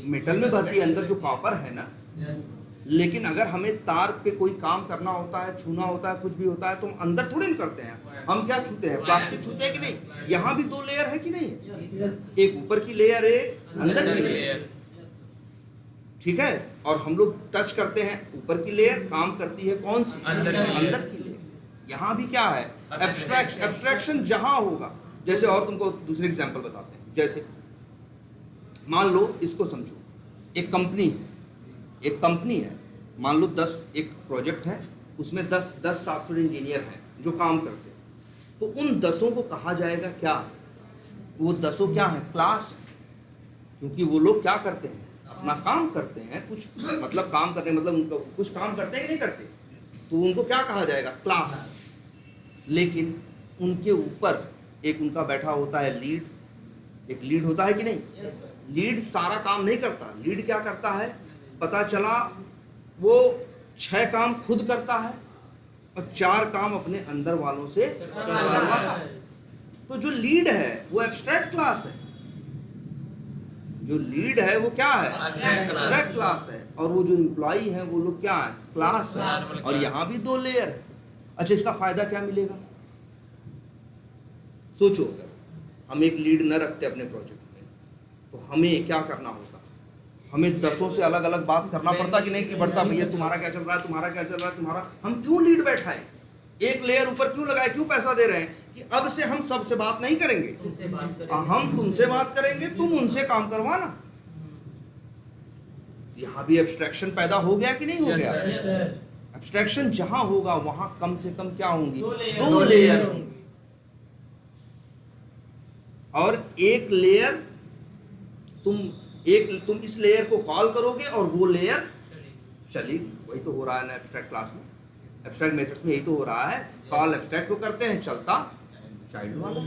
मेटल में बहती है, अंदर जो कॉपर है ना। लेकिन अगर हमें तार पे कोई काम करना होता है, छूना होता है, कुछ भी होता है, तो हम अंदर थोड़ी ना करते हैं, हम क्या छूते हैं, प्लास्टिक छूते हैं कि नहीं। यहाँ भी 2 लेयर है कि नहीं, एक ऊपर की लेयर, एक अंदर की लेयर, ठीक है। और हम लोग टच करते हैं, ऊपर की लेयर काम करती है कौन सी, अंदर की लेयर। यहाँ भी क्या है, एब्स्ट्रैक्शन जहां होगा। जैसे और तुमको दूसरे एग्जांपल बताते हैं, जैसे मान लो इसको समझो, एक कंपनी है, मान लो 10 एक प्रोजेक्ट है, उसमें 10 सॉफ्टवेयर इंजीनियर हैं जो काम करते हैं, तो उन 10 को कहा जाएगा क्या, वो 10 क्या है, क्लास है, क्योंकि वो लोग क्या करते हैं, अपना काम करते हैं, कुछ मतलब काम करने मतलब उनको कुछ काम करते हैं कि नहीं करते, तो उनको क्या कहा जाएगा, क्लास। लेकिन उनके ऊपर एक उनका बैठा होता है लीड, एक लीड होता है कि नहीं, लीड सारा काम नहीं करता, लीड क्या करता है, पता चला वो 6 काम खुद करता है और 4 काम अपने अंदर वालों से करवाता है। तो जो लीड है वो एब्स्ट्रैक्ट क्लास है, जो लीड है वो क्या है, एब्स्ट्रैक्ट क्लास है, और वो जो एम्प्लॉई है वो लोग क्या है, क्लास है। और यहाँ भी 2 लेयर है। अच्छा, इसका फायदा क्या मिलेगा, सोचो, अगर हम एक लीड न रखते अपने प्रोजेक्ट में, तो हमें क्या करना होता, हमें 10 से अलग अलग बात करना पड़ता कि नहीं, कि बढ़ता भैया तुम्हारा क्या चल रहा है, तुम्हारा क्या चल रहा है, तुम्हारा, हम क्यों लीड बैठाए, एक लेयर ऊपर क्यों लगाए, क्यों पैसा दे रहे हैं, कि अब से हम सबसे बात नहीं करेंगे, हम तुमसे बात करेंगे, तुम उनसे काम करवाना। यहाँ भी एब्स्ट्रैक्शन पैदा हो गया कि नहीं हो गया। एब्स्ट्रैक्शन जहां होगा वहां कम से कम क्या होंगी, 2 लेयर होंगी, और एक लेयर तुम इस लेयर को कॉल करोगे और वो लेयर चलेगी। वही तो हो रहा है ना एब्स्ट्रैक्ट क्लास में, एब्स्ट्रैक्ट मेथड्स में यही तो हो रहा है, कॉल एब्स्ट्रैक्ट को करते हैं, चलता चाइल्ड वाला।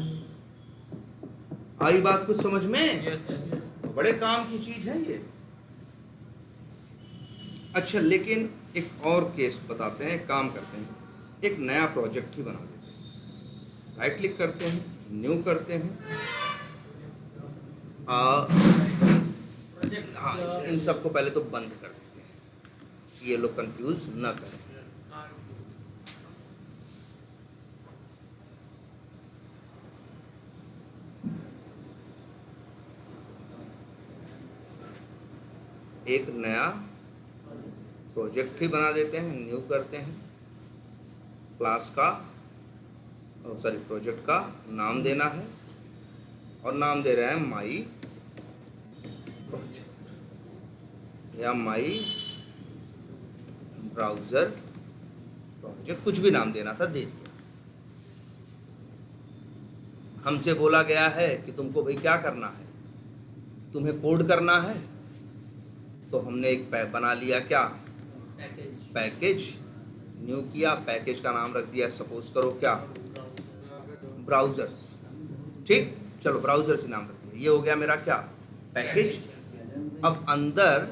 आई बात कुछ समझ में? Yes sir. बड़े काम की चीज है ये। अच्छा, लेकिन एक और केस बताते हैं, काम करते हैं, एक नया प्रोजेक्ट ही बना देते हैं, राइट क्लिक करते हैं, न्यू करते हैं, हाँ इन सबको पहले तो बंद कर देते हैं, ये लोग कंफ्यूज ना करें। एक नया प्रोजेक्ट ही बना देते हैं, न्यू करते हैं, क्लास का सॉरी प्रोजेक्ट का नाम देना है और नाम दे रहे हैं माई प्रोजेक्ट या माई ब्राउज़र प्रोजेक्ट, कुछ भी नाम देना था, दे दिया। हमसे बोला गया है कि तुमको भाई क्या करना है, तुम्हें कोड करना है, तो हमने एक बना लिया क्या, पैकेज, न्यू किया, पैकेज का नाम रख दिया सपोज करो क्या, ब्राउजर्स। ठीक, चलो ब्राउजर्स ही नाम रख दिया, ये हो गया मेरा क्या, पैकेज। अब अंदर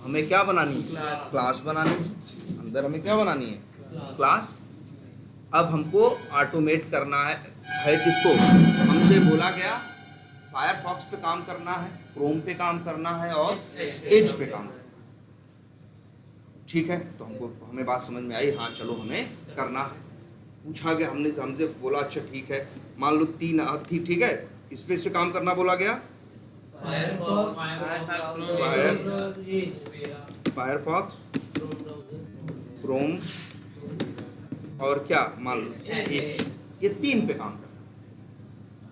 हमें क्या बनानी है, क्लास बनानी है। अंदर हमें क्या बनानी है, क्लास। अब हमको ऑटोमेट करना है किसको, हमसे बोला गया फायरफॉक्स पे काम करना है, क्रोम पे काम करना है और एज पे काम करना है। ठीक है, तो हमें बात समझ में आई, हाँ चलो हमें करना है। पूछा गया, हमसे बोला अच्छा ठीक है, मान लो 3 ठीक है, इस पे से काम करना बोला गया, फायरफॉक्स, क्रोम और क्या मान लो एज, ये 3 पे काम करना।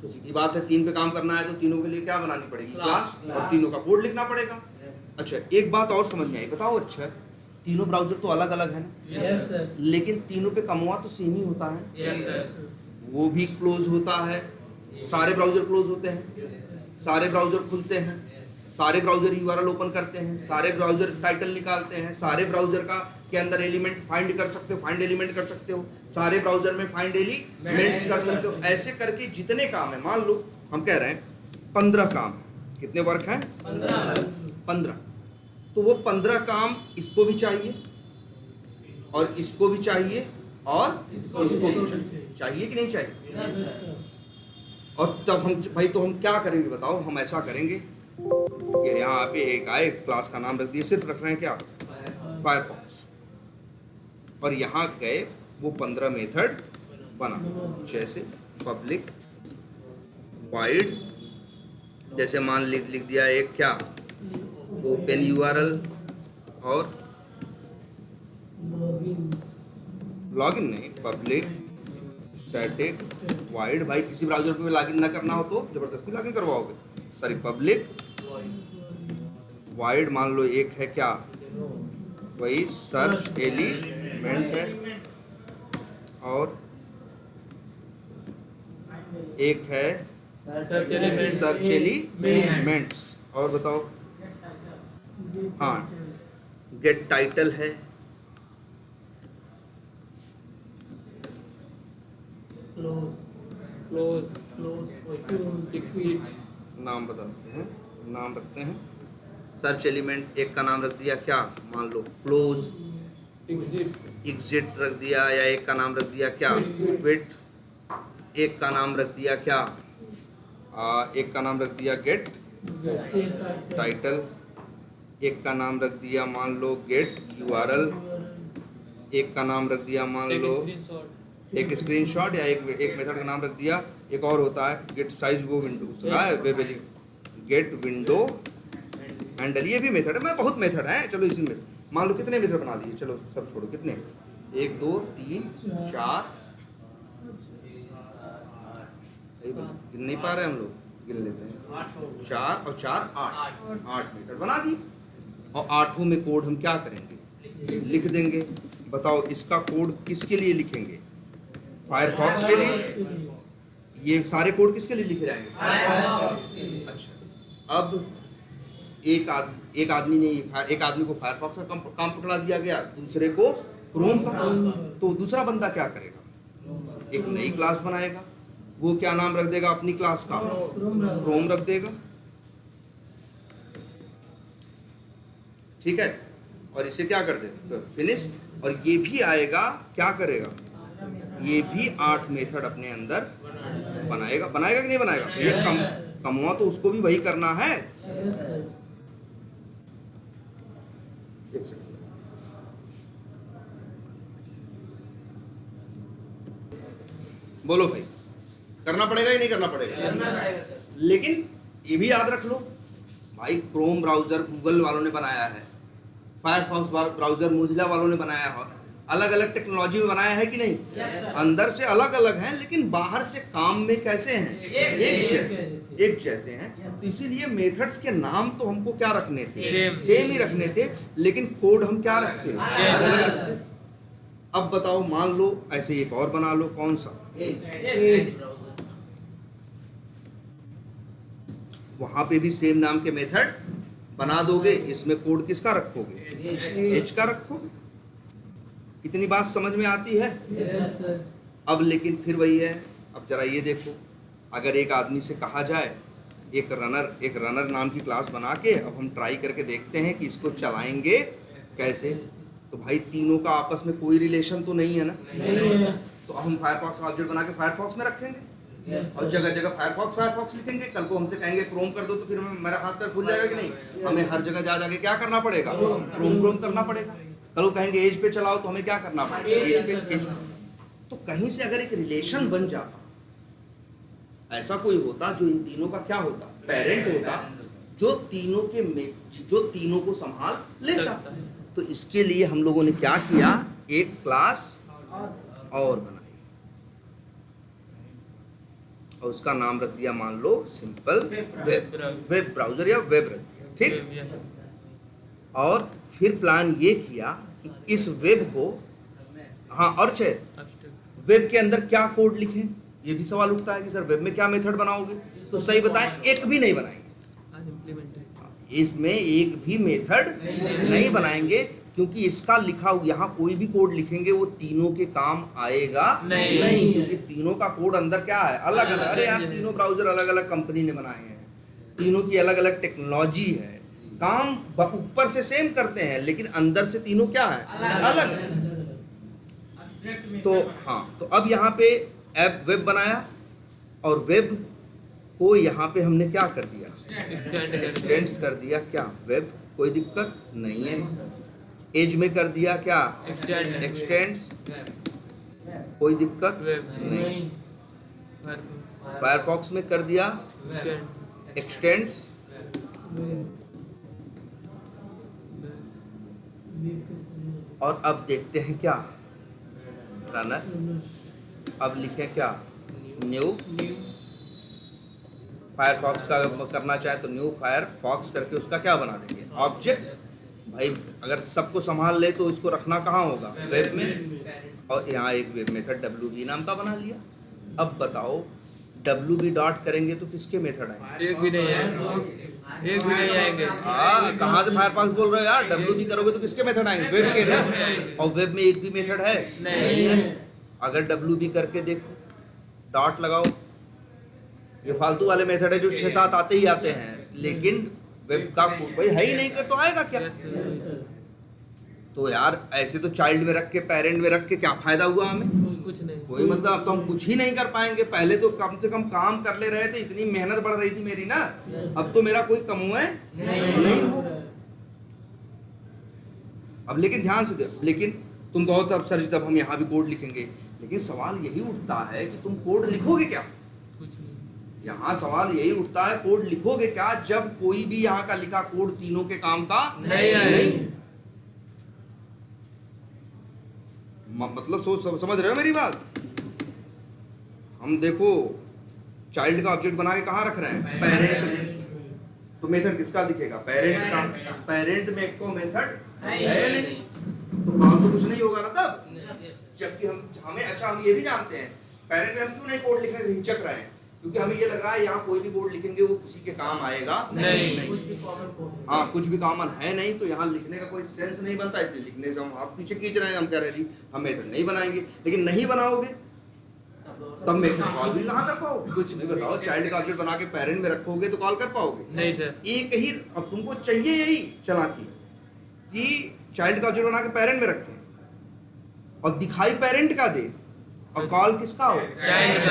तो सीधी बात है, 3 पे काम करना है तो तीनों के लिए क्या बनानी पड़ेगी, क्लास, और तीनों का कोड लिखना पड़ेगा। अच्छा, एक बात और समझ में आई, बताओ अच्छा तीनों ब्राउजर तो अलग अलग है ना, यस सर। लेकिन तीनों पे कमवा तो सेम ही होता है, यस सर। वो भी क्लोज होता है, सारे ब्राउजर क्लोज होते हैं, सारे ब्राउजर खुलते हैं, सारे ब्राउजर यूआरएल ओपन करते हैं, सारे ब्राउजर टाइटल निकालते हैं, सारे ब्राउजर का के अंदर एलिमेंट फाइंड कर सकते हो, फाइंड एलिमेंट कर सकते हो, सारे ब्राउजर में फाइंड एलिमेंट्स कर सकते हो। ऐसे करके जितने काम है, मान लो हम कह रहे हैं 15 काम, कितने वर्क हैं, 15। तो वो 15 काम इसको भी चाहिए और इसको भी चाहिए और इसको भी चाहिए कि नहीं चाहिए। और तब हम भाई, तो हम क्या करेंगे बताओ, हम ऐसा करेंगे कि यहाँ पे एक आए, क्लास का नाम रख दिए, सिर्फ रख रहे हैं क्या, फायरफॉक्स, और यहाँ गए वो 15 मेथड बना, जैसे पब्लिक वाइड, जैसे मान लिख दिया एक क्या, ओपन यूआरएल और लॉगिन नहीं, पब्लिक स्टैटिक वाइड। भाई किसी ब्राउजर पे लॉगिन ना करना हो तो जबरदस्ती लॉगिन करवाओगे, सॉरी पब्लिक वाइड, मान लो एक है क्या, वही सर्च एलिमेंट है, और एक है सर्च एलिमेंट्स, और बताओ, हाँ गेट टाइटल है, नाम बताते हैं, नाम रखते हैं, सर्च एलिमेंट एक का नाम रख दिया क्या, मान लो क्लोज, एग्जिट रख दिया, या एक का नाम रख दिया क्या, क्विट, एक का नाम रख दिया क्या, एक का नाम रख दिया गेट टाइटल, एक का नाम रख दिया मान लो गेट यूआरएल, एक का नाम रख दिया मान लो एक स्क्रीनशॉट, या एक मेथड का नाम रख दिया, एक और होता है गेट साइज वो विंडो उसका है, गेट विंडो हैंडल, ये भी मेथड है। मैं बहुत मेथड है, चलो इसी में मान लो कितने मेथड बना दिए, चलो सब छोड़ो, कितने, 1 2 3 4, गिन नहीं पा रहे हम लोग, गिन लेते हैं, 4 और 4 8 मेथड बना दी, और 8 में कोड हम क्या करेंगे, लिख देंगे। बताओ इसका कोड किसके लिए लिखेंगे, फायरफॉक्स के लिए, ये सारे कोड किसके लिए लिखे जाएंगे। अच्छा, अब एक आदमी को फायरफॉक्स का काम पकड़ा दिया गया, दूसरे को क्रोम का। तो दूसरा बंदा क्या करेगा, एक नई क्लास बनाएगा, वो क्या नाम रख देगा अपनी क्लास का, क्रोम रख देगा, ठीक है, और इसे क्या कर देगा फिनिश। और ये भी आएगा, क्या करेगा, ये भी 8 मेथड अपने अंदर बनाएगा। बनाएगा कि नहीं बनाएगा, ये कमवा तो उसको भी वही करना है। एक सेकंड, बोलो भाई, करना पड़ेगा या नहीं करना पड़ेगा? लेकिन ये भी याद रख लो भाई, क्रोम ब्राउजर गूगल वालों ने बनाया है, फायरफॉक्स ब्राउजर मोजिला वालों ने बनाया है, अलग अलग टेक्नोलॉजी में बनाया है कि नहीं? अंदर से अलग अलग हैं, लेकिन बाहर से काम में कैसे हैं? एक जैसे हैं। तो इसीलिए मेथड्स के नाम तो हमको क्या रखने थे, सेम ही रखने थे, लेकिन कोड हम क्या रखते हैं, अलग रखते। अब बताओ, मान लो ऐसे एक और बना लो, कौन सा, वहां पे भी सेम नाम के मेथड बना दोगे, इसमें कोड किसका रखोगे, एच का रखोगे। इतनी बात समझ में आती है? अब लेकिन फिर वही है, अब जरा ये देखो, अगर एक आदमी से कहा जाए एक रनर नाम की क्लास बना के अब हम ट्राई करके देखते हैं कि इसको चलाएंगे कैसे, तो भाई तीनों का आपस में कोई रिलेशन तो नहीं है ना, तो हम फायरफॉक्स ऑब्जेक्ट बना के फायरफॉक्स में रखेंगे और जगह जगह फायरफॉक्स लिखेंगे। कल को हमसे कहेंगे क्रोम कर दो, तो फिर मेरा हाथ पैर खुल जाएगा कि नहीं? हमें हर जगह जा जाके क्या करना पड़ेगा, क्रोम करना पड़ेगा। कल को कहेंगे एज पे चलाओ, तो हमें क्या करना पड़ेगा, एज पे। तो कहीं से अगर एक रिलेशन बन जाता, ऐसा कोई होता जो इन तीनों का क्या होता, पेरेंट होता, जो तीनों को संभाल लेता। तो इसके लिए हम लोगों ने क्या किया, एक क्लास और बनाई और उसका नाम रख दिया, मान लो सिंपल वेब ब्राउजर या वेब, ठीक। और फिर प्लान ये किया कि इस वेब को, हाँ, और वेब के अंदर क्या कोड लिखें, ये भी सवाल उठता है कि सर वेब में क्या मेथड बनाओगे, तो सही बताएं, एक भी नहीं बनाएंगे, इसमें एक भी मेथड नहीं बनाएंगे, क्योंकि इसका लिखा हुआ यहाँ कोई भी कोड लिखेंगे वो तीनों के काम आएगा नहीं, क्योंकि तीनों का कोड अंदर क्या है, अलग अलग। अरे यार, तीनों ब्राउजर अलग अलग कंपनी ने बनाए हैं, तीनों की अलग अलग टेक्नोलॉजी है, काम ऊपर से सेम करते हैं, लेकिन अंदर से तीनों क्या है, अलग। तो हाँ, तो अब यहाँ पे ऐप वेब बनाया और वेब को यहाँ पे हमने क्या कर दिया, एक्सटेंड्स कर दिया, क्या वेब, कोई दिक्कत नहीं है। एज में कर दिया क्या, एक्सटेंड्स, कोई दिक्कत नहीं। फायरफॉक्स में कर दिया एक्सटेंड्स, और अब देखते हैं क्या, रनर। अब लिखे क्या, न्यू फायरफॉक्स का करना चाहे तो न्यू फायरफॉक्स करके उसका क्या बना देंगे, ऑब्जेक्ट। भाई अगर सबको संभाल ले तो इसको रखना कहाँ होगा, वेब में, और यहाँ एक वेब मेथड WB नाम का बना लिया। अब बताओ WB डॉट करेंगे तो किसके मेथड आएंगे, एक भी नहीं आएंगे। हाँ, कहाँ से फायरफॉक्स बोल रहे हो यार, WB करोगे तो किसके मेथड आएंगे, वेब के ना, और वेब में एक भी मेथड है नहीं है। अगर WB करके देखो, डॉट लगाओ, ये फालतू वाले मेथड है जो 6-7 आते ही आते हैं, लेकिन वेब का कोई है ही नहीं, तो आएगा क्या। तो यार ऐसे तो चाइल्ड में रख के, पेरेंट में रख के क्या फायदा हुआ हमें, कुछ नहीं, कोई मतलब। अब तो हम कुछ ही नहीं कर पाएंगे, पहले तो कम से कम काम कर ले रहे थे, इतनी मेहनत बढ़ रही थी मेरी ना, अब तो मेरा कोई कमुए नहीं हो। अब लेकिन ध्यान से देखो, लेकिन तुम बहुत अब सर जब हम यहाँ भी कोड लिखेंगे, लेकिन सवाल यही उठता है कि तुम कोड लिखोगे क्या, कुछ नहीं। यहाँ सवाल यही उठता है, कोड लिखोगे क्या, जब कोई भी यहाँ का लिखा कोड तीनों के काम का नहीं। मतलब सोच समझ रहे हो मेरी बात। हम देखो चाइल्ड का ऑब्जेक्ट बना के कहाँ रख रहे हैं, पेरेंट में, तो मेथड किसका दिखेगा, पेरेंट का। पेरेंट में को मेथड है नहीं, तो काम तो कुछ नहीं होगा ना तब। जबकि हम ये भी जानते हैं, पेरेंट में हम क्यों नहीं कोड लिखने से हिचक रहे हैं, क्योंकि हमें ये लग रहा है यहाँ कोई भी कोड लिखेंगे वो किसी के काम आएगा नहीं। कुछ भी कॉमन कोड हाँ, कुछ भी कॉमन है नहीं, तो यहाँ लिखने का कोई सेंस नहीं बनता, इसलिए लिखने से हम हाथ पीछे खींच रहे हैं। हम कह रहे हैं जी हम मेथड नहीं बनाएंगे, लेकिन नहीं बनाओगे तब मेथड कॉल भी कहाँ कर पाओगे? कुछ भी बताओ, चाइल्ड का ऑब्जेक्ट बना के पेरेंट में रखोगे तो कॉल कर पाओगे? नहीं सर। एक ही, अब तुमको चाहिए यही चालाकी कि चाइल्ड का ऑब्जेक्ट बना के पेरेंट में रखें और दिखाई पेरेंट का दे, और कॉल किसका हो? चाइल्ड का।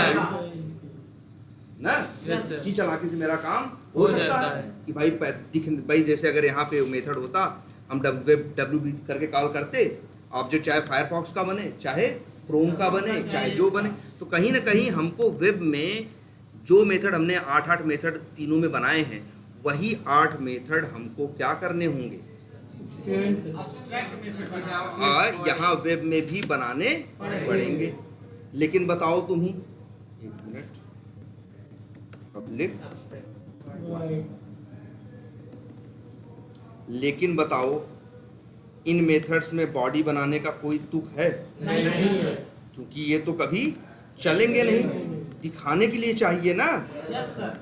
ना Yes, sir. इसी चालाकी से मेरा काम हो हो सकता जाता है है। कि भाई जैसे अगर यहाँ पे मेथड होता, हम वेब WB करके कॉल करते, ऑब्जेक्ट चाहे फायरफॉक्स का बने, चाहे क्रोम का बने, चाहे जो बने, तो कहीं ना कहीं हमको वेब में जो मेथड हमने 8 मेथड तीनों में बनाए हैं, वही 8 मेथड हमको क्या करने होंगे? यहाँ वेब में भी बनाने पड़ेंगे। लेकिन बताओ तुम ही, एक मिनट, पब्लिक, लेकिन बताओ इन मेथड्स में बॉडी बनाने का कोई तुक है? क्योंकि ये तो कभी चलेंगे नहीं, दिखाने के लिए चाहिए ना। Yes sir.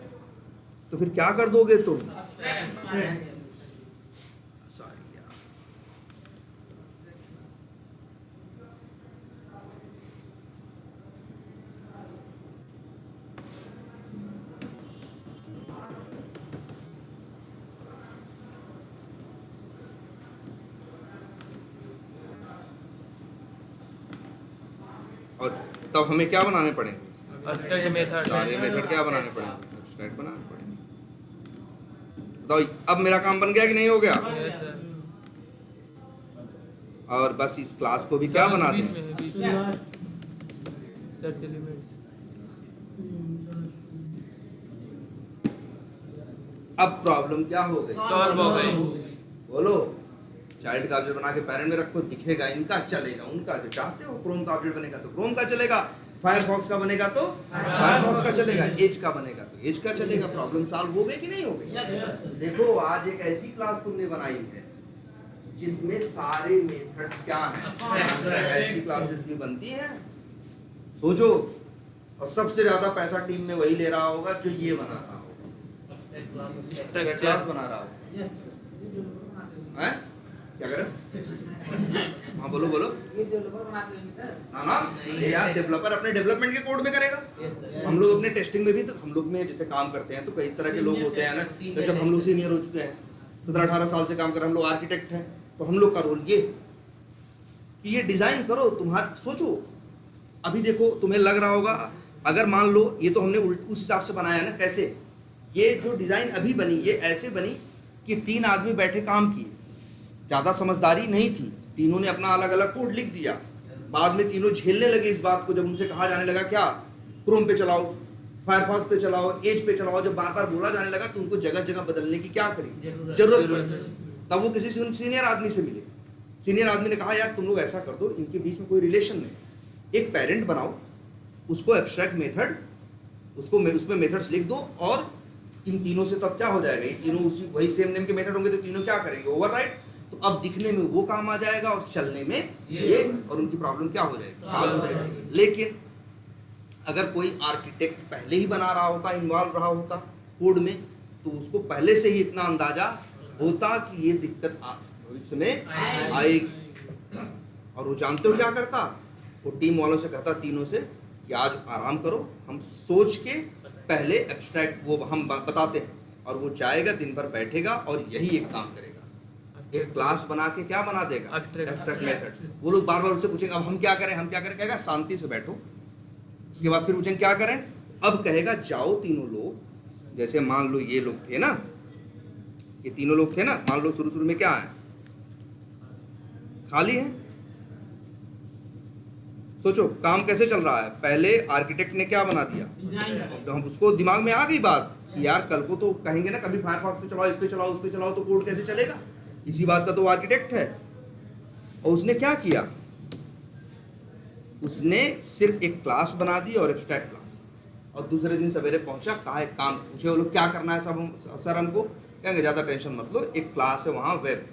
तो फिर क्या कर दोगे तुम? सॉरी यार, और तब हमें क्या बनाने पड़ेंगे? Abstract method. सारे मेथड क्या बनाने पड़ेंगे? एब्स्ट्रैक्ट बनाने पड़ेंगे। बताओ अब मेरा काम बन गया कि नहीं हो गया? Yes sir. और बस इस क्लास को भी क्या बना बीच दें? में है, बीच में। Search elements. अब प्रॉब्लम क्या हो गई? सॉल्व हो गई। बोलो, चाइल्ड का ऑब्जेक्ट बना के पेरेंट में रखो, दिखेगा इनका, चलेगा उनका। जो चाहते हो क्रोम का ऑब्जेक्ट बनेगा तो क्रोम का चलेगा, फायरफॉक्स का बनेगा तो फायरफॉक्स का चलेगा, एज का बनेगा तो एज का चलेगा। प्रॉब्लम सॉल्व हो गई कि नहीं हो गई? देखो आज एक ऐसी क्लास तुमने बनाई है जिसमें सारे मेथड्स क्या हैं? ऐसी क्लासेस भी बनती हैं, सोचो। और सबसे ज्यादा पैसा टीम में वही ले रहा होगा जो ये बना रहा होगा, क्लास बना रहा होगा। Yes sir. हैं? क्या करें? हाँ बोलो बोलो। ये डेवलपर बनाते हैं सर। हाँ ना, ये यार डेवलपर अपने डेवलपमेंट के कोड में करेगा। हम लोग अपने टेस्टिंग में भी, तो हम लोग में जैसे काम करते हैं तो कई तरह के लोग होते हैं ना, जैसे हम लोग सीनियर हो चुके हैं, 17-18 साल से काम कर रहे हैं, हम लोग आर्किटेक्ट हैं, तो हम लोग का रोल ये कि ये डिजाइन करो। तुम्हारा सोचो, अभी देखो तुम्हें लग रहा होगा, अगर मान लो ये तो हमने उस हिसाब से बनाया ना, कैसे ये जो डिजाइन अभी बनी ये ऐसे बनी कि 3 आदमी बैठे काम किए, ज़्यादा समझदारी नहीं थी, तीनों ने अपना अलग अलग कोड लिख दिया। बाद में तीनों झेलने लगे इस बात को, जब उनसे कहा जाने लगा क्या क्रोम पे चलाओ, फायरफॉक्स पे चलाओ, एज पे चलाओ, जब बार बार बोला जाने लगा तो उनको जगह जगह बदलने की क्या करी जरूरत पड़ी। तब वो किसी सीनियर आदमी से मिले, सीनियर आदमी ने कहा यार तुम लोग ऐसा कर दो, इनके बीच में कोई रिलेशन नहीं, एक पेरेंट बनाओ, उसको एब्स्ट्रैक्ट मेथड, उसको उसमें मेथड्स लिख दो, और इन तीनों से तब क्या हो जाएगा, ये तीनों उसी वही सेम नेम के मेथड होंगे, तो तीनों क्या करेंगे, ओवरराइट। तो अब दिखने में वो काम आ जाएगा और चलने में ये, और उनकी प्रॉब्लम क्या हो जाएगी, सॉल्व हो जाएगी। लेकिन अगर कोई आर्किटेक्ट पहले ही बना रहा होता, इन्वॉल्व रहा होता कोड में, तो उसको पहले से ही इतना अंदाजा होता कि ये दिक्कत भविष्य में आएगी। और वो जानते हो क्या करता, वो टीम वालों से कहता तीनों से कि आज आराम करो, हम सोच के पहले एब्स्ट्रैक्ट वो हम बताते हैं, और वो जाएगा दिन भर बैठेगा और यही एक काम करेगा, एक क्लास बना के क्या बना देगा, एब्स्ट्रैक्ट मेथड। वो लोग बार बार उससे पूछेंगे अब हम क्या करें, हम क्या करें, कहेगा शांति से बैठो। इसके बाद फिर पूछेंगे क्या करें, अब कहेगा जाओ तीनों लोग, जैसे मान लो ये लोग थे ना, ये तीनों लोग थे ना, मान लो शुरू में क्या है, खाली है। सोचो काम कैसे चल रहा है, पहले आर्किटेक्ट ने क्या बना दिया, तो हम उसको दिमाग में आ गई बात कि यार कल को तो कहेंगे ना कभी फायरफॉक्स पे चलाओ, इस पे चलाओ, उस पे चलाओ, तो कोड कैसे चलेगा, इसी बात का तो आर्किटेक्ट है। और उसने क्या किया, उसने सिर्फ एक क्लास बना दी और एब्स्ट्रैक्ट क्लास, और दूसरे दिन सवेरे पहुंचा, कहा एक काम पूछे वो लोग क्या करना है सब सर हमको, कहेंगे ज़्यादा टेंशन मत लो, एक क्लास है वहाँ वेब,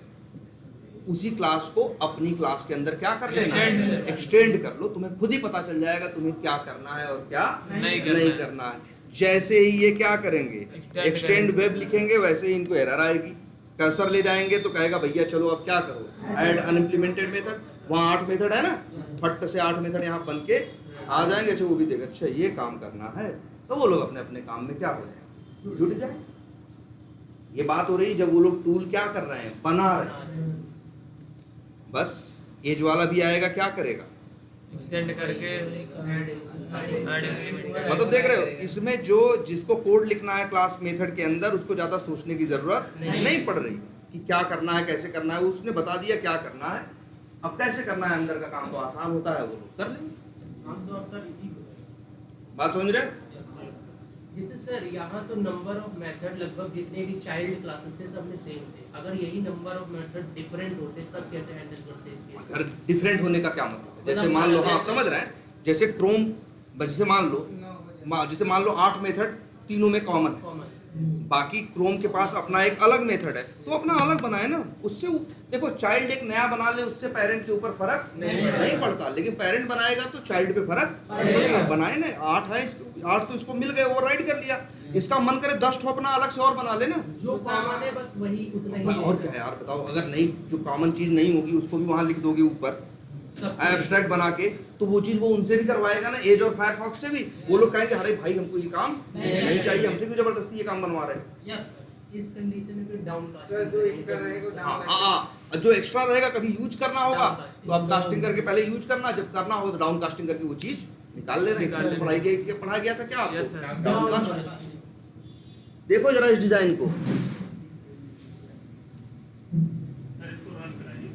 उसी क्लास को अपनी क्लास के अंदर क्या कर लेना, एक्सटेंड कर लो, तुम्हें खुद ही पता चल जाएगा तुम्हें क्या करना है और क्या नहीं करना है। जैसे ही ये क्या करेंगे, Extend एक्सटेंड करेंगे। वेब लिखेंगे, वैसे ही इनको एरर आएगी। कर्सर ले जाएंगे तो कहेगा भैया चलो अब क्या करो, ऐड अनइम्प्लीमेंटेड मेथड। वहाँ 8 मेथड है ना, फट से 8 मेथड यहाँ बन के आ जाएंगे। अच्छा वो भी देगा, अच्छा ये काम करना है, तो वो लोग अपने अपने काम में क्या हो जाए, जुट जाए। ये बात हो रही जब वो लोग टूल क्या कर रहे हैं, बना रहे हैं। बस एज वाला भी आएगा, क्या करेगा, एक्सटेंड करके मतलब देख रहे हो इसमें जो जिसको कोड लिखना है क्लास मेथड के अंदर, उसको ज्यादा सोचने की जरूरत नहीं पड़ रही कि क्या करना है, कैसे करना है। उसने बता दिया क्या करना है, अब कैसे करना है अंदर का काम तो आसान होता है, वो लोग कर लेंगे। हम तो अक्सर इसी को बात समझ रहे हो? जैसे सर यहाँ तो नंबर ऑफ मेथड लगभग जितने भी चाइल्ड क्लासेस थे सब में सेम थे, अगर यही नंबर ऑफ मेथड डिफरेंट होते तब कैसे हैंडल करते इस केस में? अगर डिफरेंट होने का क्या मतलब है, जैसे मान लो, हाँ आप समझ रहे हैं, जैसे क्रोम, जैसे मान लो 8 मेथड तीनों में कॉमन है, कॉमन बाकी क्रोम के पास अपना एक अलग मेथड है, तो अपना अलग बनाए ना। उससे देखो चाइल्ड एक नया बना ले, उससे पेरेंट के ऊपर फर्क नहीं पड़ता, लेकिन पेरेंट बनाएगा तो चाइल्ड पे फर्क बनाए ना। 8 है, 8 तो इसको मिल गए, ओवरराइड कर लिया। इसका मन करे 10 ठो अपना अलग से और बना लेना, जो कॉमन है बस वही उतना ही और क्या है यार बताओ। अगर नहीं, जो कॉमन चीज नहीं होगी उसको भी वहां लिख दोगे ऊपर एब्स्ट्रैक्ट बना के, तो वो चीज वो उनसे भी करवाएगा ना, एज और फायरफॉक्स से भी। वो लोग कहेंगे अरे भाई हमको ये काम नहीं चाहिए, हमसे क्यों जबरदस्ती ये काम बनवा रहे हैं। यस इस कंडीशन में फिर डाउन सर जो एक्स्ट्रा रहेगा वो डाउन हाँ, जो एक्स्ट्रा रहेगा कभी यूज करना होगा तो अब कास्टिंग करके पहले यूज करना, जब करना होगा तो डाउन कास्टिंग करके वो चीज निकाल लेना। निकाल इसमें लेना। पढ़ाया गया था क्या Yes, sir. आपको, डाउन कास्टिंग। देखो जरा इस डिजाइन को, सर इसको रन कराइए।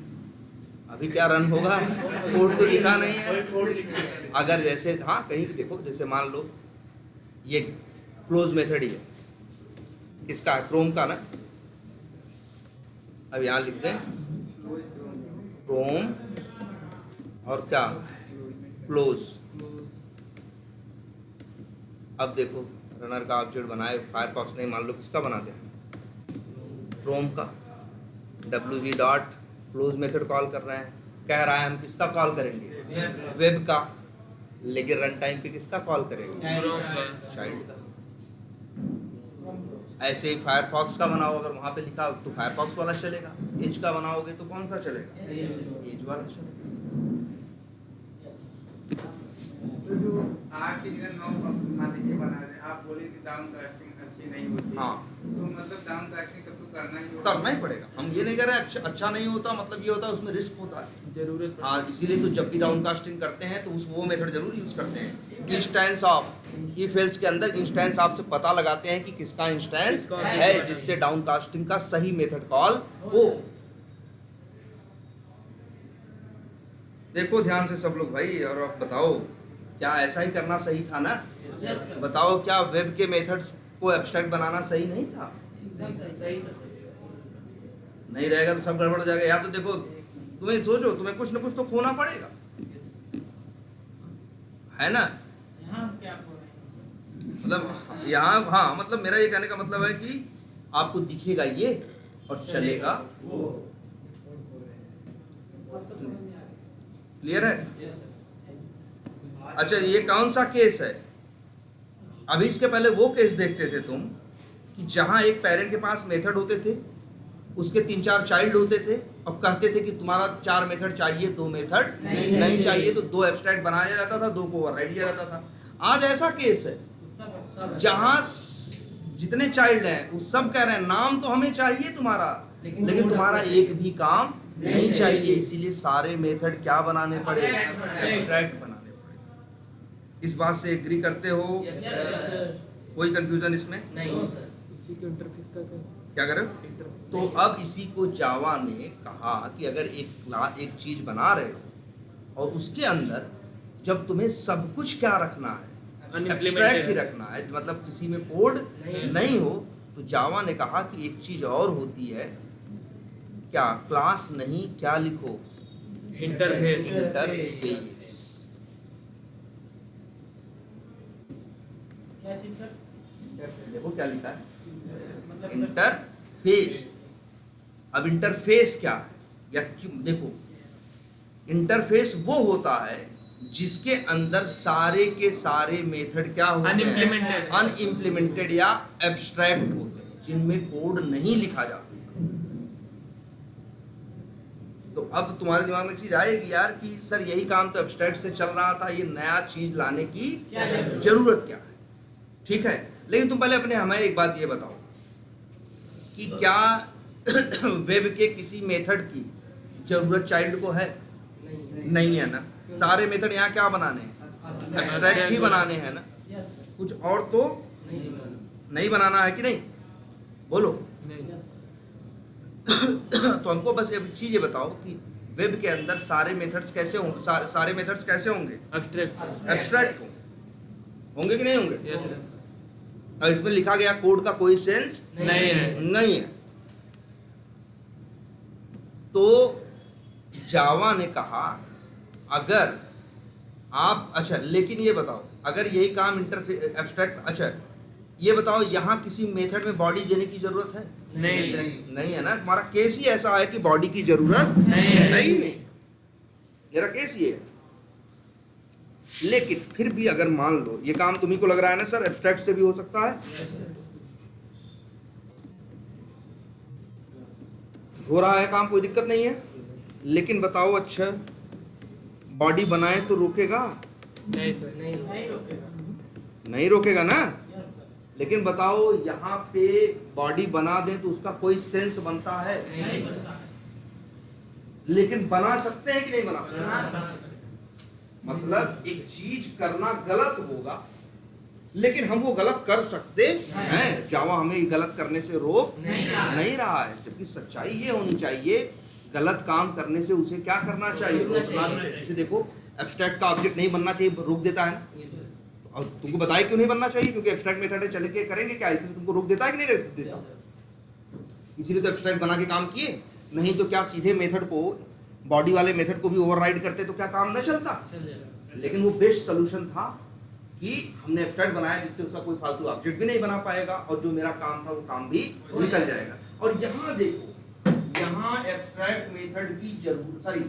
अभी क्या रन होगा, कोड तो लिखा नहीं है। कोई कोड लिखने का अगर जैसे हाँ कहीं देखो, जैसे मान लो ये क्लोज मेथड ही है, किसका है, क्रोम का ना। अब यहाँ लिखते हैं क्रोम और क्या, क्लोज। अब देखो रनर का ऑब्जेक्ट बनाए, फायरफॉक्स नहीं, मान लो किसका बनाते हैं, क्रोम का। wv dot close method call कर रहे हैं, कह रहा है हम किसका कॉल करेंगे, वेब का, लेकिन रन टाइम पे किसका कॉल करेंगे, चाइल्ड का। ऐसे ही फायरफॉक्स का बनाओ, अगर वहाँ पे लिखा हो तो फायरफॉक्स वाला चलेगा, एज का बनाओगे तो कौन सा चलेगा, एज वाला चलेगा। तो जो 8 की जगह 9 मान लीजिए बना रहे, आप बोले कि डाउन कास्टिंग अच्छी नहीं होती, हाँ। तो मतलब डाउन कास्टिंग तब तो करना ही होगा। करना ही पड़ेगा, हम ये नहीं कह रहे अच्छा नहीं होता, मतलब ये होता है उसमें रिस्क होता है। जरूरत हाँ, इसीलिए तो जब भी डाउन कास्टिंग करते हैं तो उस वो मेथड जरूर यूज करते हैं। इंस्टेंस ऑफ, इफ एल्स के अंदर इंस्टेंस ऑफ से पता लगाते हैं कि किसका इंस्टेंस किसका है, जिससे डाउन कास्टिंग का सही मेथड कॉल हो। देखो ध्यान से सब लोग भाई, और अब बताओ क्या ऐसा ही करना सही था ना? बताओ क्या वेब के मेथड्स को एब्स्ट्रैक्ट बनाना सही नहीं था? सही नहीं रहेगा तो सब गड़बड़ हो जाएगा। या तो देखो तुम्हें सोचो, तुम्हें कुछ ना कुछ तो खोना पड़ेगा, है ना? यहाँ हम क्या बोल रहे हैं मतलब यहाँ, हाँ मतलब मेरा ये कहने का मतलब है कि आपको दिखेगा ये और चलेगा वो। अब सब समझ में आ गया। क्लियर है? अच्छा ये कौन सा केस है? अभी इसके पहले वो केस देखते थे तुम कि जहां एक पेरेंट के पास मेथड होते थे, उसके 3-4 चाइल्ड होते थे, अब कहते थे कि तुम्हारा 4 मेथड चाहिए, 2 मेथड नहीं चाहिए, तो 2 एब्स्ट्रैक्ट बनाया जाता था, 2 को ओवरराइड किया जाता था। आज ऐसा केस है सब जहां जितने चाइल्ड हैं वो सब कह रहे हैं नाम तो हमें चाहिए तुम्हारा, लेकिन तुम्हारा एक भी काम नहीं चाहिए, इसीलिए सारे मेथड क्या बनाने पड़े, एब्स्ट्रैक्ट बनाने पड़े। इस बात से एग्री करते हो? कोई कंफ्यूजन इसमें? नहीं सर। इसी के इंटरफेस का क्या करें? तो अब इसी को जावा ने कहा कि अगर एक चीज बना रहे हो और उसके अंदर जब तुम्हें सब कुछ क्या रखना है, एब्स्ट्रैक्ट ही रखना है, मतलब किसी में कोड नहीं हो, तो जावा ने कहा कि एक चीज और होती है, क्या क्लास नहीं, क्या लिखो, इंटरफेस। इंटरफेस। क्या चीज सर देखो क्या लिखा है, मतलब इंटरफेस। अब इंटरफेस क्या है, या क्यों? देखो इंटरफेस वो होता है जिसके अंदर सारे के सारे मेथड क्या होते हैं? Unimplemented. अनइम्प्लीमेंटेड या एब्स्ट्रैक्ट होते हैं, जिनमें कोड नहीं लिखा जाता। तो अब तुम्हारे दिमाग में चीज आएगी यार कि सर यही काम तो एब्स्ट्रैक्ट से चल रहा था, ये नया चीज लाने की जरूरत क्या है? ठीक है, लेकिन तुम पहले अपने हमें एक बात ये बताओ कि क्या वेब के किसी मेथड की जरूरत चाइल्ड को है? नहीं है ना। सारे मेथड यहाँ क्या बनाने हैं? एब्स्ट्रैक्ट ही बनाने हैं ना। कुछ और तो नहीं बनाना है कि नहीं? बोलो। तो हमको बस एक चीज ये बताओ कि वेब के अंदर सारे मेथड्स कैसे होंगे? सारे मेथड्स कैसे होंगे? एब्स्ट्रैक्ट। एब्स्ट्रैक्ट होंगे कि नहीं होंगे? Yes sir. और इसमें लिखा गया कोड का कोई सेंस नहीं है। नहीं है। तो जावा ने कहा अगर आप, अच्छा लेकिन ये बताओ, अगर यही काम इंटरफेस एब्स्ट्रैक्ट, अच्छा ये बताओ यहाँ किसी मेथड में बॉडी देने की जरूरत है? नहीं सर। नहीं है ना। तुम्हारा केस ही ऐसा है कि बॉडी की जरूरत नहीं है। नहीं। मेरा केस ये है। लेकिन फिर भी अगर मान लो ये काम तुम्ही को लग रहा है ना सर एब्स्ट्रैक्ट से भी हो सकता है, हो रहा है काम, कोई दिक्कत नहीं है। लेकिन बताओ अच्छा बॉडी बनाए तो रोकेगा? नहीं सर। नहीं रोकेगा ना। लेकिन बताओ यहाँ पे बॉडी बना दे तो उसका कोई सेंस बनता है? लेकिन बना सकते हैं कि नहीं बना सकते? मतलब एक चीज करना गलत होगा लेकिन हम वो गलत कर सकते हैं। जावा हमें गलत करने से रोक नहीं रहा है, जबकि सच्चाई ये होनी चाहिए गलत काम करने से उसे क्या करना चाहिए? रोकना भी चाहिए। जैसे देखो एब्स्ट्रैक्ट का ऑब्जेक्ट नहीं बनना चाहिए, रोक देता है ना। और तुमको बताया क्यों नहीं बनना चाहिए? क्योंकि एब्स्ट्रैक्ट मेथड है, चल के करेंगे क्या, इसलिए तुमको रोक देता है कि नहीं रोक देता? इसीलिए तो एब्स्ट्रैक्ट बना के काम किए। नहीं तो क्या सीधे मेथड को, बॉडी वाले मेथड को भी ओवरराइड करते तो क्या काम न चलता? लेकिन वो बेस्ट सोल्यूशन था कि हमने एब्स्ट्रैक्ट बनाया जिससे उसका कोई फालतू ऑब्जेक्ट भी नहीं बना पाएगा और जो मेरा काम था वो काम भी निकल जाएगा। और यहाँ देखो, यहाँ एब्स्ट्रैक्ट मेथड की जरूरत, सॉरी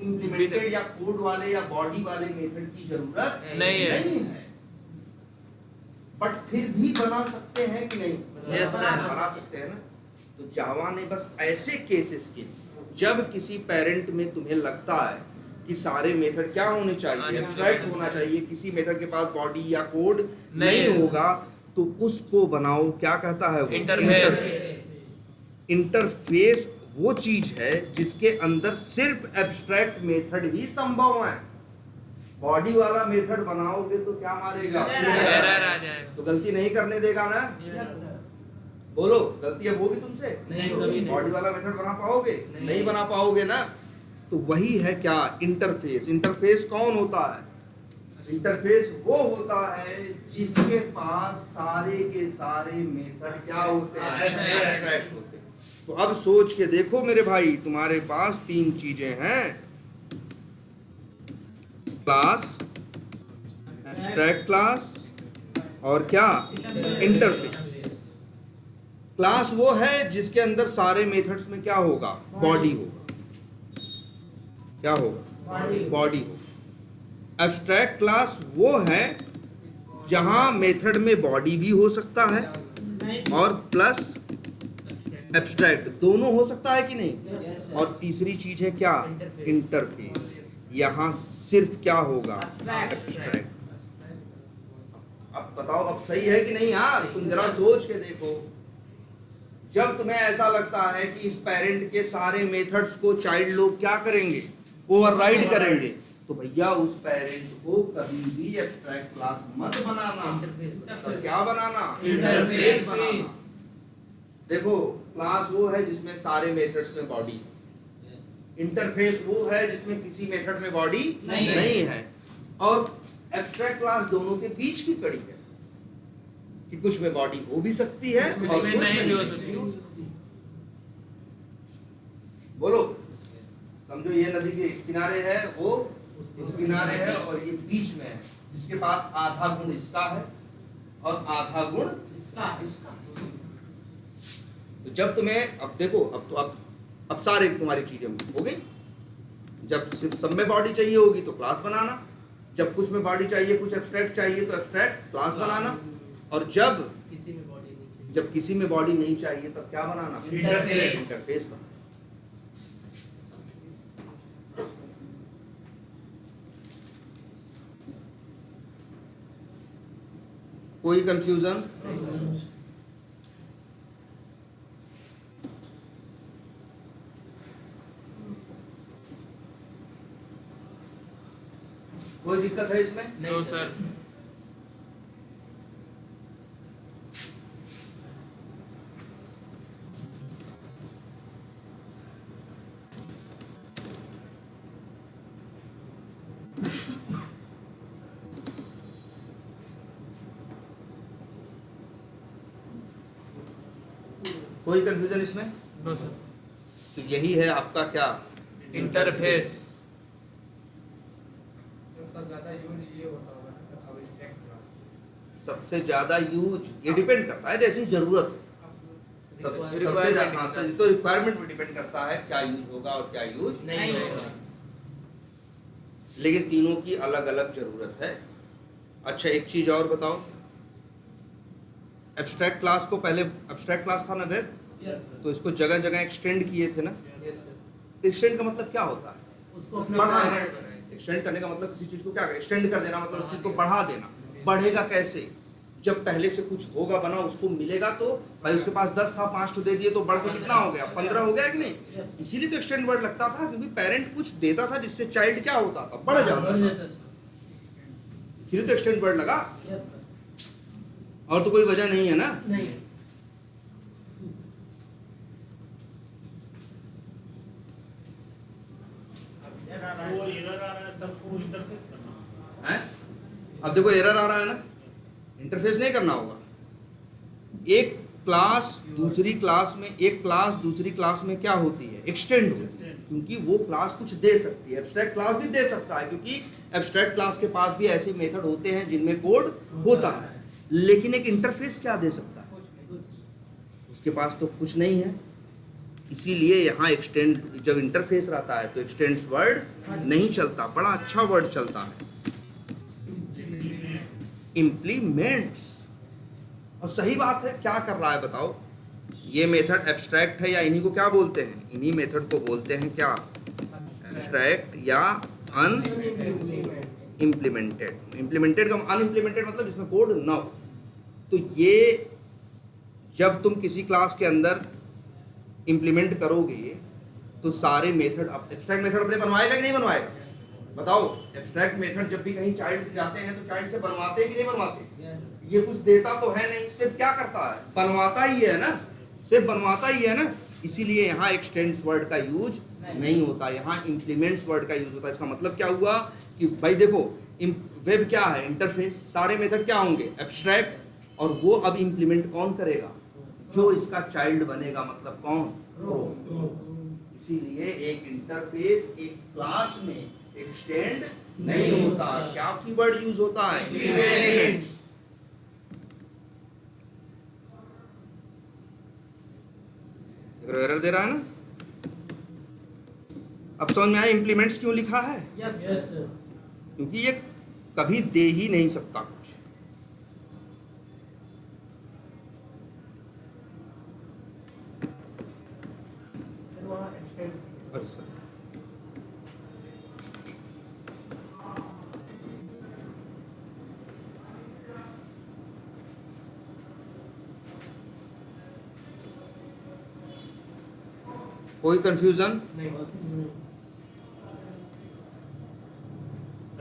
इम्प्लीमेंटेड या कोड वाले या बॉडी वाले मेथड की जरूरत नहीं है। बट फिर भी बना सकते हैं कि नहीं? Yes, sir. बना सकते हैं ना। तो जावा ने बस ऐसे केसेस के, जब किसी पेरेंट में तुम्हें लगता है कि सारे मेथड क्या होने चाहिए, एब्स्ट्रैक्ट होना चाहिए, किसी मेथड के पास बॉडी या कोड नहीं होगा, तो उसको बनाओ, क्या कहता है वो? इंटरफेस। इंटरफेस वो चीज है जिसके अंदर सिर्फ एब्स्ट्रैक्ट मेथड ही संभव है। बॉडी वाला मेथड बनाओगे तो क्या मारेगा? एरर आ जाएगा। तो गलती नहीं करने देगा ना। बोलो, गलती अब होगी तुमसे? बॉडी वाला मेथड बना पाओगे? नहीं बना पाओगे ना। तो वही है क्या? इंटरफेस। इंटरफेस कौन होता है? इंटरफेस वो होता है जिसके पास सारे के सारे मेथड क्या होते हैं? एब्स्ट्रैक्ट होते हैं। तो अब सोच के देखो मेरे भाई, तुम्हारे पास तीन चीजें हैं, क्लास, एब्स्ट्रैक्ट क्लास और क्या? इंटरफेस। क्लास वो है जिसके अंदर सारे मेथड्स में क्या होगा? बॉडी होगा। क्या होगा? बॉडी होगा। एब्स्ट्रैक्ट क्लास वो है जहां मेथड में बॉडी भी हो सकता है और प्लस एब्स्ट्रैक्ट दोनों हो सकता है कि नहीं? और तीसरी चीज है क्या? इंटरफेस। यहां सिर्फ क्या होगा? एब्स्ट्रैक्ट। अब बताओ, अब सही है कि नहीं यार? तुम जरा सोच के देखो। जब तुम्हें ऐसा लगता है कि इस पेरेंट के सारे मेथड्स को चाइल्ड लोग क्या करेंगे? ओवरराइड करेंगे, तो भैया उस पेरेंट को कभी भी एब्स्ट्रैक्ट क्लास मत बनाना। तो क्या बनाना? इंटरफेस बनाना। देखो, क्लास वो है जिसमें सारे मेथड्स में बॉडी, इंटरफेस वो है जिसमें किसी मेथड में बॉडी नहीं है, और एब्स्ट्रैक्ट क्लास दोनों के बीच की कड़ी है कि कुछ में बॉडी हो भी सकती है और कुछ में नहीं भी हो सकती। बोलो, समझो ये नदी के इस किनारे है, वो इस किनारे है, और ये बीच में है जिसके पास आधा गुण इसका है और आधा गुण इसका। तो जब तुम्हें, अब देखो, अब सारे तुम्हारी चीजें हो गई। जब सिर्फ सब में बॉडी चाहिए होगी तो क्लास बनाना, जब कुछ में बॉडी चाहिए, कुछ एब्स्ट्रैक्ट चाहिए तो एब्स्ट्रैक्ट क्लास बनाना, और जब किसी में बॉडी नहीं चाहिए। जब किसी में बॉडी नहीं चाहिए तब क्या बनाना? इंटरफेस। इंटरफेस बनाना। कोई कंफ्यूजन? कोई दिक्कत है इसमें? No sir. कोई कंफ्यूजन इसमें? No sir. तो यही है आपका क्या? इंटरफेस। सबसे ज्यादा यूज ये डिपेंड करता है जैसी जरूरत है। सबसे ज्यादा हाँ, तो रिक्वायरमेंट पे डिपेंड करता है क्या यूज होगा और क्या यूज नहीं होगा। लेकिन तीनों की अलग अलग जरूरत है। अच्छा एक चीज और बताओ, एब्स्ट्रैक्ट क्लास को पहले एब्स्ट्रैक्ट क्लास था ना वेब, यस सर। तो इसको जगह जगह एक्सटेंड किए थे ना। Yes, sir। एक्सटेंड का मतलब क्या होता है? उसको अपने बढ़ाना। parent- एक्सटेंड करने का मतलब किसी चीज को क्या, एक्सटेंड कर देना मतलब उस चीज को बढ़ा देना। बढ़ेगा कैसे? जब पहले से कुछ होगा बना उसको मिलेगा, तो भाई उसके पास 10 था 5 तो दे दिए, तो बढ़ के कितना हो गया? 15 हो गया कि नहीं? इसीलिए तो एक्सटेंड वर्ड लगता था, क्योंकि पेरेंट कुछ देता था जिससे चाइल्ड क्या होता था? बढ़ जाता बढ़ था। जाता था। इसीलिए तो एक्सटेंड वर्ड लगा, यस सर। और तो कोई वजह नहीं है ना। नहीं। वो एरर आ रहा है तब वो इंटरफेस करना। है? अब देखो एरर आ रहा है ना, इंटरफेस नहीं करना होगा। एक क्लास दूसरी क्लास में, एक क्लास दूसरी क्लास में क्या होती है? एक्सटेंड होती है, क्योंकि वो क्लास कुछ दे सकती है। एब्स्ट्रैक्ट क्लास भी दे सकता है, क्योंकि एब्स्ट्रैक्ट क्लास के पास भी ऐसे मेथड होते हैं जिनमें कोड होता है। लेकिन एक इंटरफेस क्या दे सकता है? उसके पास तो कुछ नहीं है। इसीलिए यहाँ एक्सटेंड, जब इंटरफेस रहता है तो एक्सटेंड्स वर्ड नहीं चलता, बड़ा अच्छा वर्ड चलता है, इम्प्लीमेंट्स। और सही बात है, क्या कर रहा है बताओ? ये मेथड एब्स्ट्रैक्ट है या इन्हीं को क्या बोलते हैं? इन्हीं मेथड को बोलते हैं क्या? एब्स्ट्रैक्ट या अनइम्प्लीमेंटेड। इम्प्लीमेंटेड का अनइम्प्लीमेंटेड मतलब इसमें कोड ना हो। तो ये जब तुम किसी क्लास के अंदर इम्प्लीमेंट करोगे तो सारे मेथड, अब एब्स्ट्रैक्ट मेथड अपने बनवाएगा कि नहीं बनवाएगा? बताओ, एब्स्ट्रैक्ट मेथड जब भी कहीं चाइल्ड जाते हैं तो चाइल्ड से बनवाते हैं कि नहीं बनवाते? ये कुछ देता तो है नहीं, सिर्फ क्या करता है? बनवाता ही है ना, सिर्फ बनवाता ही है ना। इसीलिए यहाँ एक्सटेंड्स वर्ड का यूज नहीं होता, यहाँ इम्प्लीमेंट्स वर्ड का यूज होता है। इसका मतलब क्या हुआ कि भाई देखो, वेब क्या है? इंटरफेस। सारे मेथड क्या होंगे? एब्स्ट्रैक्ट। और वो अब इम्प्लीमेंट कौन करेगा? जो इसका चाइल्ड बनेगा, मतलब कौन? इसीलिए एक इंटरफेस एक क्लास में एक्सटेंड नहीं होता। क्या कीवर्ड यूज होता है? इम्प्लीमेंट्स। एरर दे रहा है ना। अब समझ में आया इम्प्लीमेंट्स क्यों लिखा है? Yes Yes, sir. sir। क्योंकि ये कभी दे ही नहीं सकता कुछ। फिर वहाँ extend- अरे सर, कोई कंफ्यूजन? नहीं।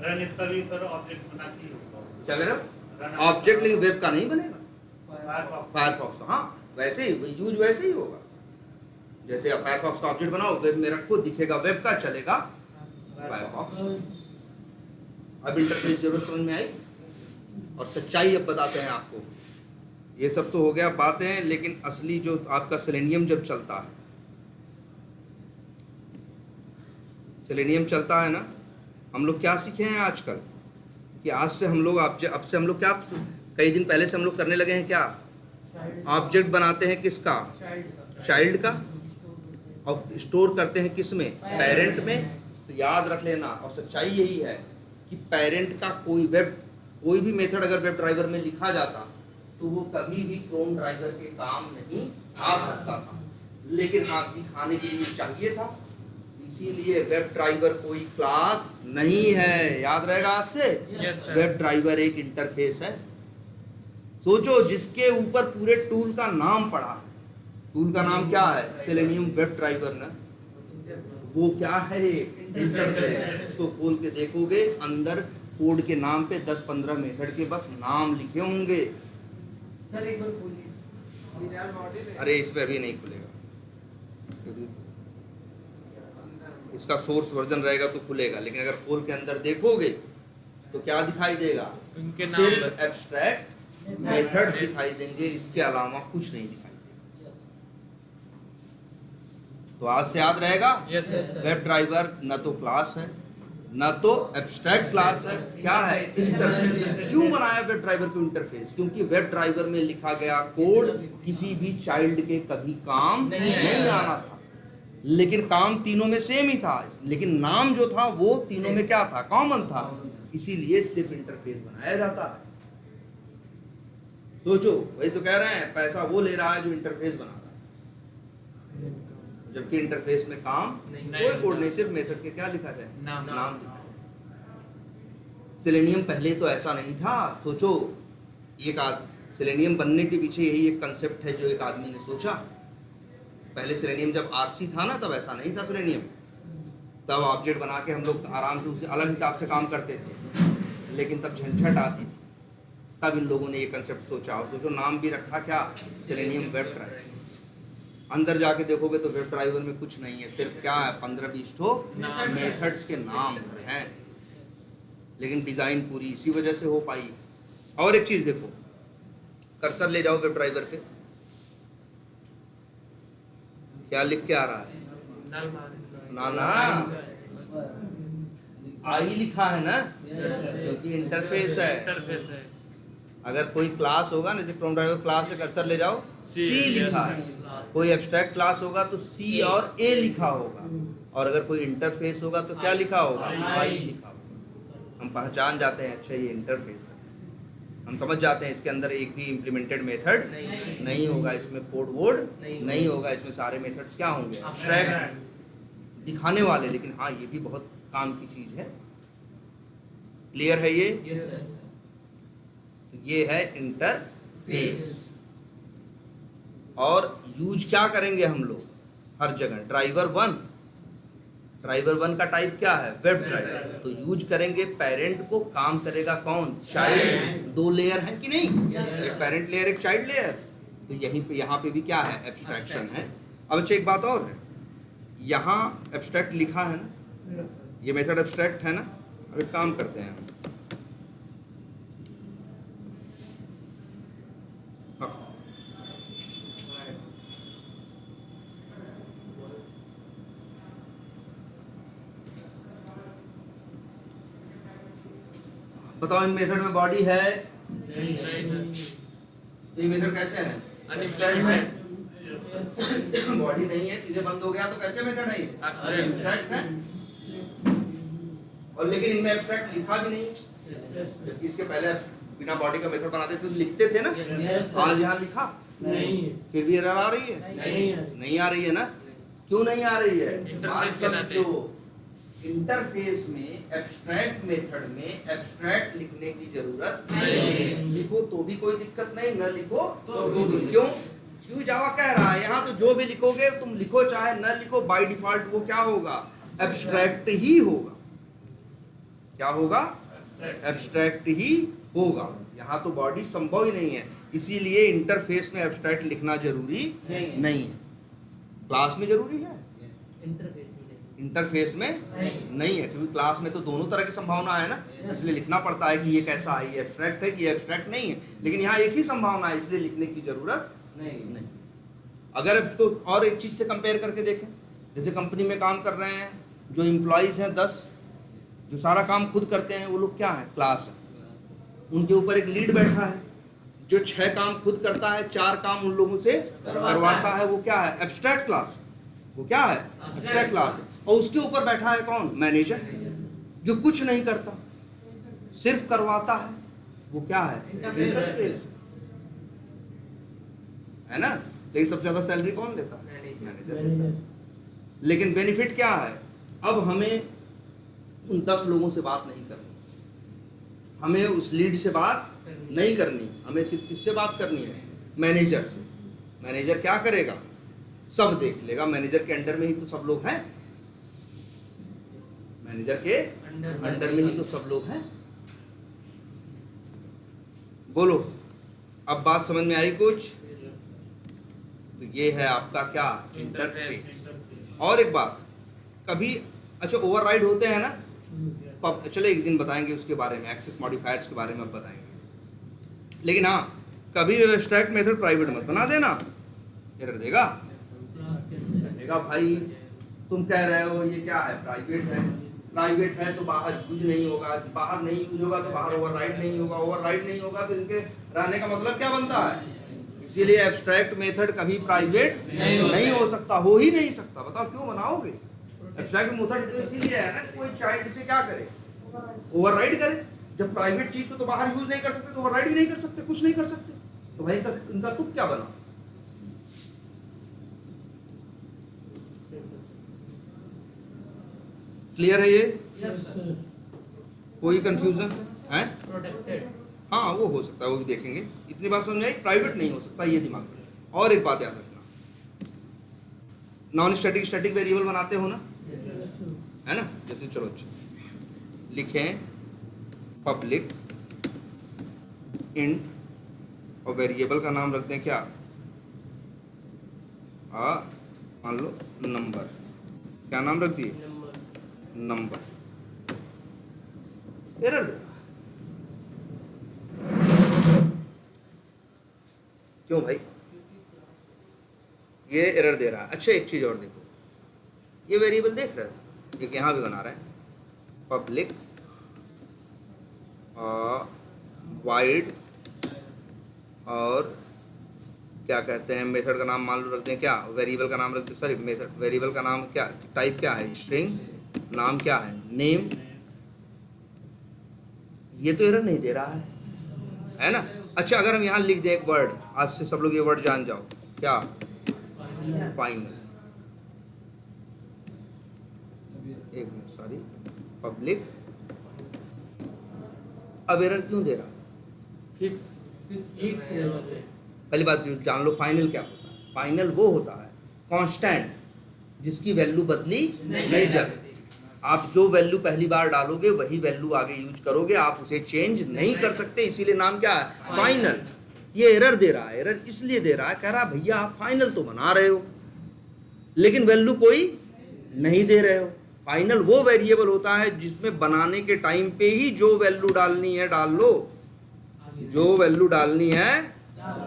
रन इसका भी सर ऑब्जेक्ट बना के ही होगा। क्या कह रहे हो? ऑब्जेक्ट लेकिन वेब का नहीं बनेगा। फायरफॉक्स फायरफॉक्स हाँ वैसे ही यूज वैसे ही होगा। जैसे आप फायरफॉक्स का ऑब्जेक्ट बनाओ, वेब में रखो, दिखेगा वेब का, चलेगा फायरफॉक्स। अब इंटरफेस जरूर समझ में आई। और सच्चाई अब बताते हैं आपको। ये सब तो हो गया बातें, लेकिन असली जो आपका सेलेनियम जब चलता है, सेलेनियम चलता है ना, हम लोग क्या सीखे हैं आजकल कि आज से हम लोग अब से हम लोग क्या, कई दिन पहले से हम लोग करने लगे हैं क्या? Child- ऑब्जेक्ट बनाते हैं किसका? child का। चाइल्ड का। और स्टोर करते हैं किस में? पेरेंट में। तो याद रख लेना। और सच्चाई यही है कि पेरेंट का कोई भी मेथड अगर वेब ड्राइवर में लिखा जाता तो वो कभी भी क्रोम ड्राइवर के काम नहीं आ सकता था, लेकिन हाँ दिखाने के लिए चाहिए था, इसीलिए वेब ड्राइवर कोई क्लास नहीं है। याद रहेगा आज से। Yes, sir. वेब ड्राइवर एक इंटरफेस है। सोचो जिसके ऊपर पूरे टूल का नाम पड़ा है, टूल का नाम क्या है? सेलेनियम वेब ड्राइवर ना, वो क्या है? इंटरफेस। तो खोल के देखोगे अंदर कोड के नाम पे 10-15 मेथड के बस नाम लिखे होंगे। सर एक बार बोलिए। अरे इस पे अभी नहीं खुलेगा, क्योंकि इसका सोर्स वर्जन रहेगा तो खुलेगा, लेकिन अगर खोल के अंदर देखोगे तो क्या दिखाई देगा? उनके नाम सिर्फ बस। एब्स्ट्रैक्ट मेथड्स दिखाई देंगे, इसके अलावा कुछ नहीं दिखाई देगा। तो आज से याद रहेगा, Yes, sir. वेब ड्राइवर न तो क्लास है न तो एब्स्ट्रैक्ट क्लास है, क्या है? इंटरफेस। क्यों बनाया वेब ड्राइवर को इंटरफेस? क्योंकि वेब ड्राइवर में लिखा गया कोड किसी भी चाइल्ड के कभी काम नहीं आना था, लेकिन काम तीनों में सेम ही था, लेकिन नाम जो था वो तीनों में क्या था? कॉमन था, इसीलिए सिर्फ इंटरफेस बनाया जाता है। सोचो, वही तो कह रहे हैं, पैसा वो ले रहा है जो इंटरफेस बना रहा है, जबकि इंटरफेस में काम कोई कोड नहीं, सिर्फ मेथड के क्या लिखा है? नाम। नाम लिखा है। सेलेनियम पहले तो ऐसा नहीं था। सोचो, सेलेनियम बनने के पीछे यही एक कंसेप्ट है जो एक आदमी ने सोचा। पहले सेलेनियम जब आरसी था ना, तब ऐसा नहीं था सेलेनियम, तब ऑब्जेक्ट बना के हम लोग आराम से उसे अलग हिसाब से काम करते थे, लेकिन तब झंझट आती थी, तब इन लोगों ने ये कंसेप्ट सोचा। और सोचो, नाम भी रखा क्या? Selenium web driver. अंदर जाके देखोगे तो वेब ड्राइवर में कुछ नहीं है, सिर्फ क्या है? 15-20 ठो मेथड्स के नाम हैं, लेकिन डिजाइन पूरी इसी वजह से हो पाई। और एक चीज देखो, कर्सर ले जाओ वेब ड्राइवर पे, क्या लिख के आ रहा है? ना आई लिखा है ना, क्योंकि इंटरफेस है। इंटरफेस है। अगर कोई क्लास होगा ना, जैसे क्रोम ड्राइवर क्लास से कर्सर ले जाओ, सी लिखा है। कोई एब्स्ट्रैक्ट क्लास होगा तो सी और ए लिखा होगा, और अगर कोई इंटरफेस होगा तो क्या लिखा होगा? आई लिखा होगा। हम पहचान जाते हैं, अच्छा ये इंटरफेस है, हम समझ जाते हैं इसके अंदर एक भी इम्प्लीमेंटेड मेथड नहीं होगा, इसमें कोड वोड नहीं होगा, इसमें सारे मेथड्स क्या होंगे? एब्स्ट्रैक्ट दिखाने वाले, लेकिन हाँ ये भी बहुत काम की चीज है। क्लियर है ये? Yes sir. ये है इंटरफेस। और यूज क्या करेंगे हम लोग? हर जगह ड्राइवर वन का टाइप क्या है? Web driver. तो यूज करेंगे पेरेंट को, काम करेगा कौन? चाइल्ड। दो लेयर है कि नहीं? एक पेरेंट लेयर, एक चाइल्ड लेयर। तो यहीं पे यहाँ पे भी क्या है? एब्स्ट्रैक्शन है। अब अच्छा एक बात और है, यहाँ एब्स्ट्रैक्ट लिखा है ना, ये मेथड एब्स्ट्रैक्ट है ना। अब एक काम करते हैं, बताओ इन मेथड में बॉडी है? नहीं सर। तो ये मेथड कैसे है? अनएब्स्ट्रैक्ट है। बॉडी नहीं है, सीधे बंद हो गया, तो कैसे मेथड है ये? एब्स्ट्रैक्ट है। और लेकिन इनमें एब्स्ट्रैक्ट लिखा भी नहीं, जबकि इसके पहले बिना बॉडी का मेथड बनाते थे तो लिखते थे ना। आज यहाँ लिखा नहीं, फिर भी एरर आ रही है? नहीं आ रही है ना। क्यों नहीं आ रही है? इंटरफेस के नाते। इंटरफेस में एब्स्ट्रैक्ट मेथड में एब्स्ट्रैक्ट लिखने की जरूरत नहीं। लिखो तो भी कोई दिक्कत नहीं, न लिखो तो भी। क्यों जावा कह रहा है यहाँ तो जो भी लिखोगे तुम लिखो चाहे न लिखो, बाय डिफॉल्ट वो क्या होगा? एब्स्ट्रैक्ट ही होगा। क्या होगा? एब्स्ट्रैक्ट ही होगा। यहाँ तो बॉडी संभव ही नहीं है, इसीलिए इंटरफेस में एब्स्ट्रैक्ट लिखना जरूरी नहीं है। क्लास में जरूरी है, इंटरफेस में नहीं है, क्योंकि क्लास में तो दोनों तरह की संभावना है ना, इसलिए लिखना पड़ता है कि ये कैसा है, ये एब्स्ट्रैक्ट है कि ये एब्स्ट्रैक्ट नहीं है। लेकिन यहाँ एक ही संभावना है, इसलिए लिखने की जरूरत नहीं। अगर इसको और एक चीज से कंपेयर करके देखें, जैसे कंपनी में काम कर रहे हैं, जो एम्प्लॉयज हैं 10, जो सारा काम खुद करते हैं, वो लोग क्या है? क्लास है। उनके ऊपर एक लीड बैठा है जो 6 काम खुद करता है, 4 काम उन लोगों से करवाता है, वो क्या है? Abstract class. वो क्या है? एब्स्ट्रैक्ट क्लास है। और उसके ऊपर बैठा है कौन? मैनेजर, जो कुछ नहीं करता, सिर्फ करवाता है वो क्या है? Interface। इंटरफेस है ना। लेकिन सबसे ज्यादा सैलरी कौन लेता है? मैनेजर। लेकिन बेनिफिट क्या है? अब हमें उन 10 लोगों से बात नहीं करनी, हमें उस लीड से बात नहीं करनी, हमें सिर्फ किससे बात करनी है? मैनेजर से। मैनेजर क्या करेगा? सब देख लेगा। मैनेजर के अंडर में ही तो सब लोग हैं, मैनेजर के अंडर में ही तो सब लोग हैं। बोलो, अब बात समझ में आई कुछ? तो ये है आपका क्या? इंटरफेस। और एक बात, कभी अच्छा ओवरराइड होते हैं ना, चलो एक दिन बताएंगे उसके बारे में, एक्सेस मॉडिफायर्स के बारे में अब बताएंगे। लेकिन हाँ, कभी एब्स्ट्रैक्ट मेथड प्राइवेट मत बना देना, एरर देगा। कहेगा भाई तुम कह रहे हो ये क्या है? प्राइवेट है तो बाहर यूज नहीं होगा, बाहर नहीं यूज होगा तो बाहर ओवरराइड नहीं होगा, ओवरराइड नहीं होगा तो इनके रहने का मतलब क्या बनता है? इसीलिए एब्स्ट्रैक्ट मेथड कभी प्राइवेट नहीं हो सकता, हो ही नहीं सकता। बताओ क्यों बनाओगे? एब्स्ट्रैक्ट मेथड तो इसीलिए है ना, कोई चाइल्ड इसे क्या करे? ओवरराइड करे। जब प्राइवेट चीज को तो बाहर यूज नहीं कर सकते तो ओवरराइड भी नहीं कर सकते, कुछ नहीं कर सकते, तो भाई इनका तुक क्या बना? क्लियर है ये? कोई कंफ्यूजन है? प्रोटेक्टेड। हाँ वो हो सकता है, वो भी देखेंगे। इतनी बात समझ आई, प्राइवेट नहीं हो सकता, ये दिमाग में। और एक बात याद रखना, नॉन स्टैटिक स्टैटिक वेरिएबल बनाते हो ना, है ना? जैसे चलो लिखें पब्लिक इंट और वेरिएबल का नाम रख दें क्या? मान लो नंबर। क्या नाम रख दिए? नंबर। एरर दे। क्यों भाई? ये एरर दे रहा है। अच्छा एक चीज और देखो, ये वेरिएबल देख रहे हो, एक यहाँ भी बना रहा है पब्लिक वाइड, और क्या कहते हैं मेथड का नाम मान लो रख दें क्या? वेरिएबल का नाम रख दें, सॉरी मेथड, वेरिएबल का नाम क्या, टाइप क्या है? स्ट्रिंग। नाम क्या है? नेम। ये तो एरर नहीं दे रहा है ना? अच्छा अगर हम यहाँ लिख दें एक वर्ड, आज से सब लोग ये वर्ड जान जाओ, क्या? फाइनल। एक मिनट, सॉरी, पब्लिक। अब एरर क्यों दे रहा? फिक्स पहली बात जो जान लो, फाइनल क्या होता है? फाइनल वो होता है कांस्टेंट, जिसकी वैल्यू बदली नहीं जा सकती। आप जो वैल्यू पहली बार डालोगे वही वैल्यू आगे यूज करोगे, आप उसे चेंज नहीं कर सकते, इसीलिए नाम क्या है? फाइनल। ये एरर दे रहा है। एरर इसलिए दे रहा है, कह रहा भैया आप फाइनल तो बना रहे हो लेकिन वैल्यू कोई नहीं दे रहे हो। फाइनल वो वेरिएबल होता है जिसमें बनाने के टाइम पे ही जो वैल्यू डालनी है डाल लो, जो वैल्यू डालनी है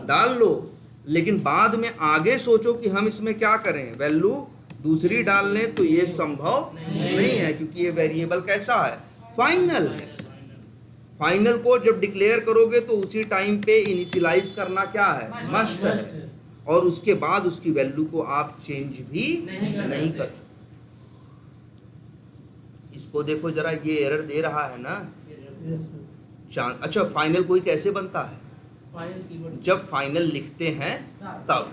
डाल लो, लेकिन बाद में आगे सोचो कि हम इसमें क्या करें, वैल्यू दूसरी डाल लें, तो ये संभव नहीं है, क्योंकि ये वेरिएबल कैसा है? फाइनल है। फाइनल को जब डिक्लेयर करोगे तो उसी टाइम पे इनिशियलाइज करना क्या है? मस्ट है, और उसके बाद उसकी वैल्यू को आप चेंज भी नहीं कर सकते। इसको देखो जरा, ये एरर दे रहा है ना। अच्छा फाइनल कोई कैसे बनता है? जब फाइनल लिखते हैं तब,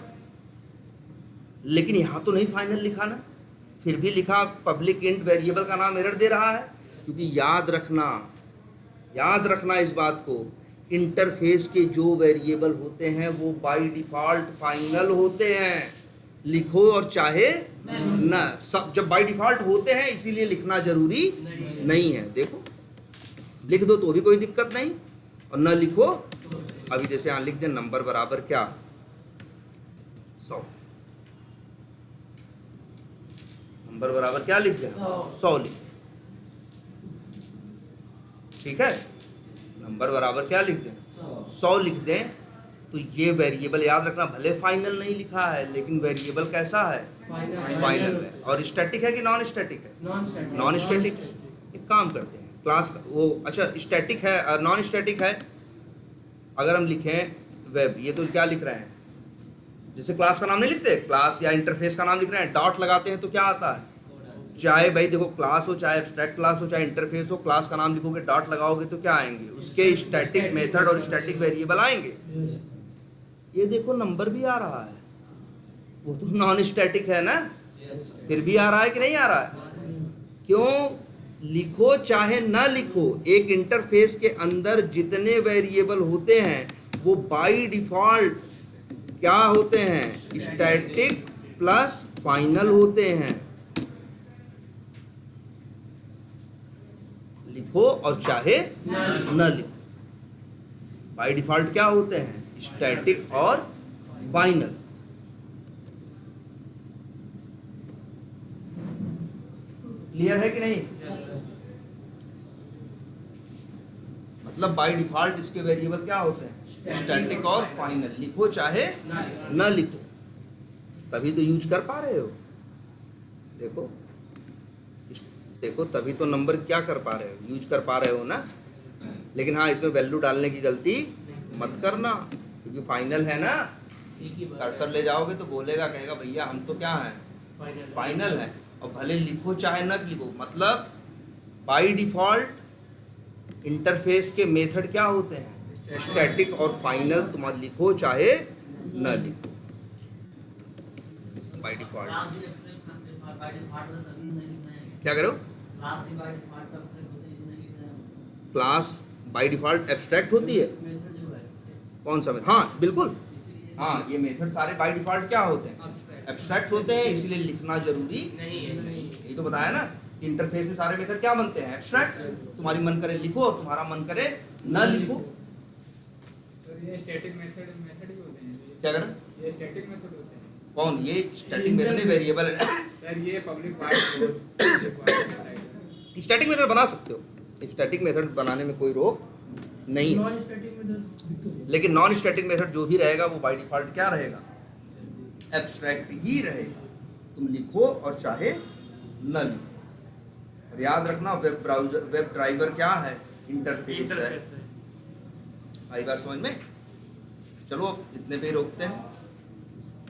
लेकिन यहाँ तो नहीं फाइनल लिखा ना, फिर भी लिखा पब्लिक इंट, वेरिएबल का नाम एरर दे रहा है, क्योंकि याद रखना इस बात को, इंटरफेस के जो वेरिएबल होते हैं वो बाय डिफ़ॉल्ट फाइनल होते हैं, लिखो और चाहे ना, सब जब बाय डिफ़ॉल्ट होते हैं इसीलिए लिखना जरूरी नहीं है। देखो लिख दो तो भी कोई दिक्कत नहीं, और न लिखो, अभी जैसे यहाँ लिख दें नंबर बराबर क्या? 100। नंबर बराबर क्या लिख दें? 100 लिख, ठीक है? नंबर बराबर क्या लिख दें? 100 लिख दें, तो ये वेरिएबल याद रखना, भले फाइनल नहीं लिखा है लेकिन वेरिएबल कैसा है? फाइनल है। और स्टैटिक है कि नॉन स्टैटिक है? नॉन स्टैटिक है। एक काम करते हैं, क्लास वो, अच्छा स्टैटिक है, नॉन स्टैटिक है। अगर हम लिखें वेब, ये तो क्या लिख रहे हैं? जैसे क्लास का नाम नहीं लिखते, क्लास या इंटरफेस का नाम लिख रहे हैं, डॉट लगाते हैं तो क्या आता है? चाहे भाई देखो क्लास हो, चाहे एब्स्ट्रैक्ट क्लास हो, चाहे इंटरफेस हो, क्लास का नाम लिखोगे, डॉट लगाओगे तो क्या आएंगे? उसके स्टैटिक मेथड और स्टैटिक वेरिएबल आएंगे। ये देखो नंबर भी आ रहा है, वो तो नॉन स्टैटिक है ना, फिर भी आ रहा है कि नहीं आ रहा है? क्यों? लिखो चाहे ना लिखो, एक इंटरफेस के अंदर जितने वेरिएबल होते हैं वो बाय डिफॉल्ट क्या होते हैं? स्टैटिक प्लस फाइनल होते हैं। लिखो और चाहे न लिखो, बाय डिफॉल्ट क्या होते हैं? स्टैटिक और फाइनल। क्लियर है कि नहीं? मतलब बाय डिफॉल्ट इसके वेरिएबल क्या होते हैं? स्टैटिक और फाइनल। लिखो चाहे न लिखो, तभी तो यूज कर पा रहे हो। देखो देखो, तभी तो नंबर क्या कर पा रहे हो? यूज कर पा रहे हो ना। लेकिन हाँ, इसमें वैल्यू डालने की गलती मत करना, क्योंकि फाइनल है ना। एक ही बात कर्सर ले जाओगे तो बोलेगा, कहेगा भैया हम तो क्या है? फाइनल है। और भले लिखो चाहे न लिखो, मतलब बाय डिफॉल्ट इंटरफेस के मेथड क्या होते हैं? स्टैटिक और फाइनल। तुम्हारा लिखो चाहे न लिखो, बाय डिफॉल्ट। क्या करो? क्लास बाय डिफॉल्ट एब्स्ट्रैक्ट होती है। कौन सा? हाँ बिल्कुल, हाँ ये मेथड सारे बाय डिफॉल्ट क्या होते हैं? एब्स्ट्रैक्ट होते हैं, इसलिए लिखना जरूरी नहीं है। ये तो बताया ना, इंटरफेस में सारे मेथड क्या बनते हैं? एब्स्ट्रैक्ट। तुम्हारी मन करे लिखो, तुम्हारा मन करे न लिखो। ये स्टैटिक मेथड भी होते हैं। क्या करें? ये स्टैटिक मेथड होते हैं कौन? ये स्टैटिक मेथड नहीं, वेरिएबल है। सर। ये पब्लिक वाइड स्टैटिक मेथड बना सकते हो, स्टैटिक मेथड बनाने में कोई रोक नहीं है। नॉन स्टैटिक मेथड, लेकिन नॉन स्टैटिक मेथड जो भी रहेगा वो बाय डिफॉल्ट क्या रहेगा? एब्स्ट्रैक्ट ही रहेगा। तुम लिखो और चाहे न लिखो। और याद रखना, वेब ब्राउजर, वेब ड्राइवर क्या है? इंटरफेस है। आई बात समझ में? चलो अब इतने पे ही रोकते हैं।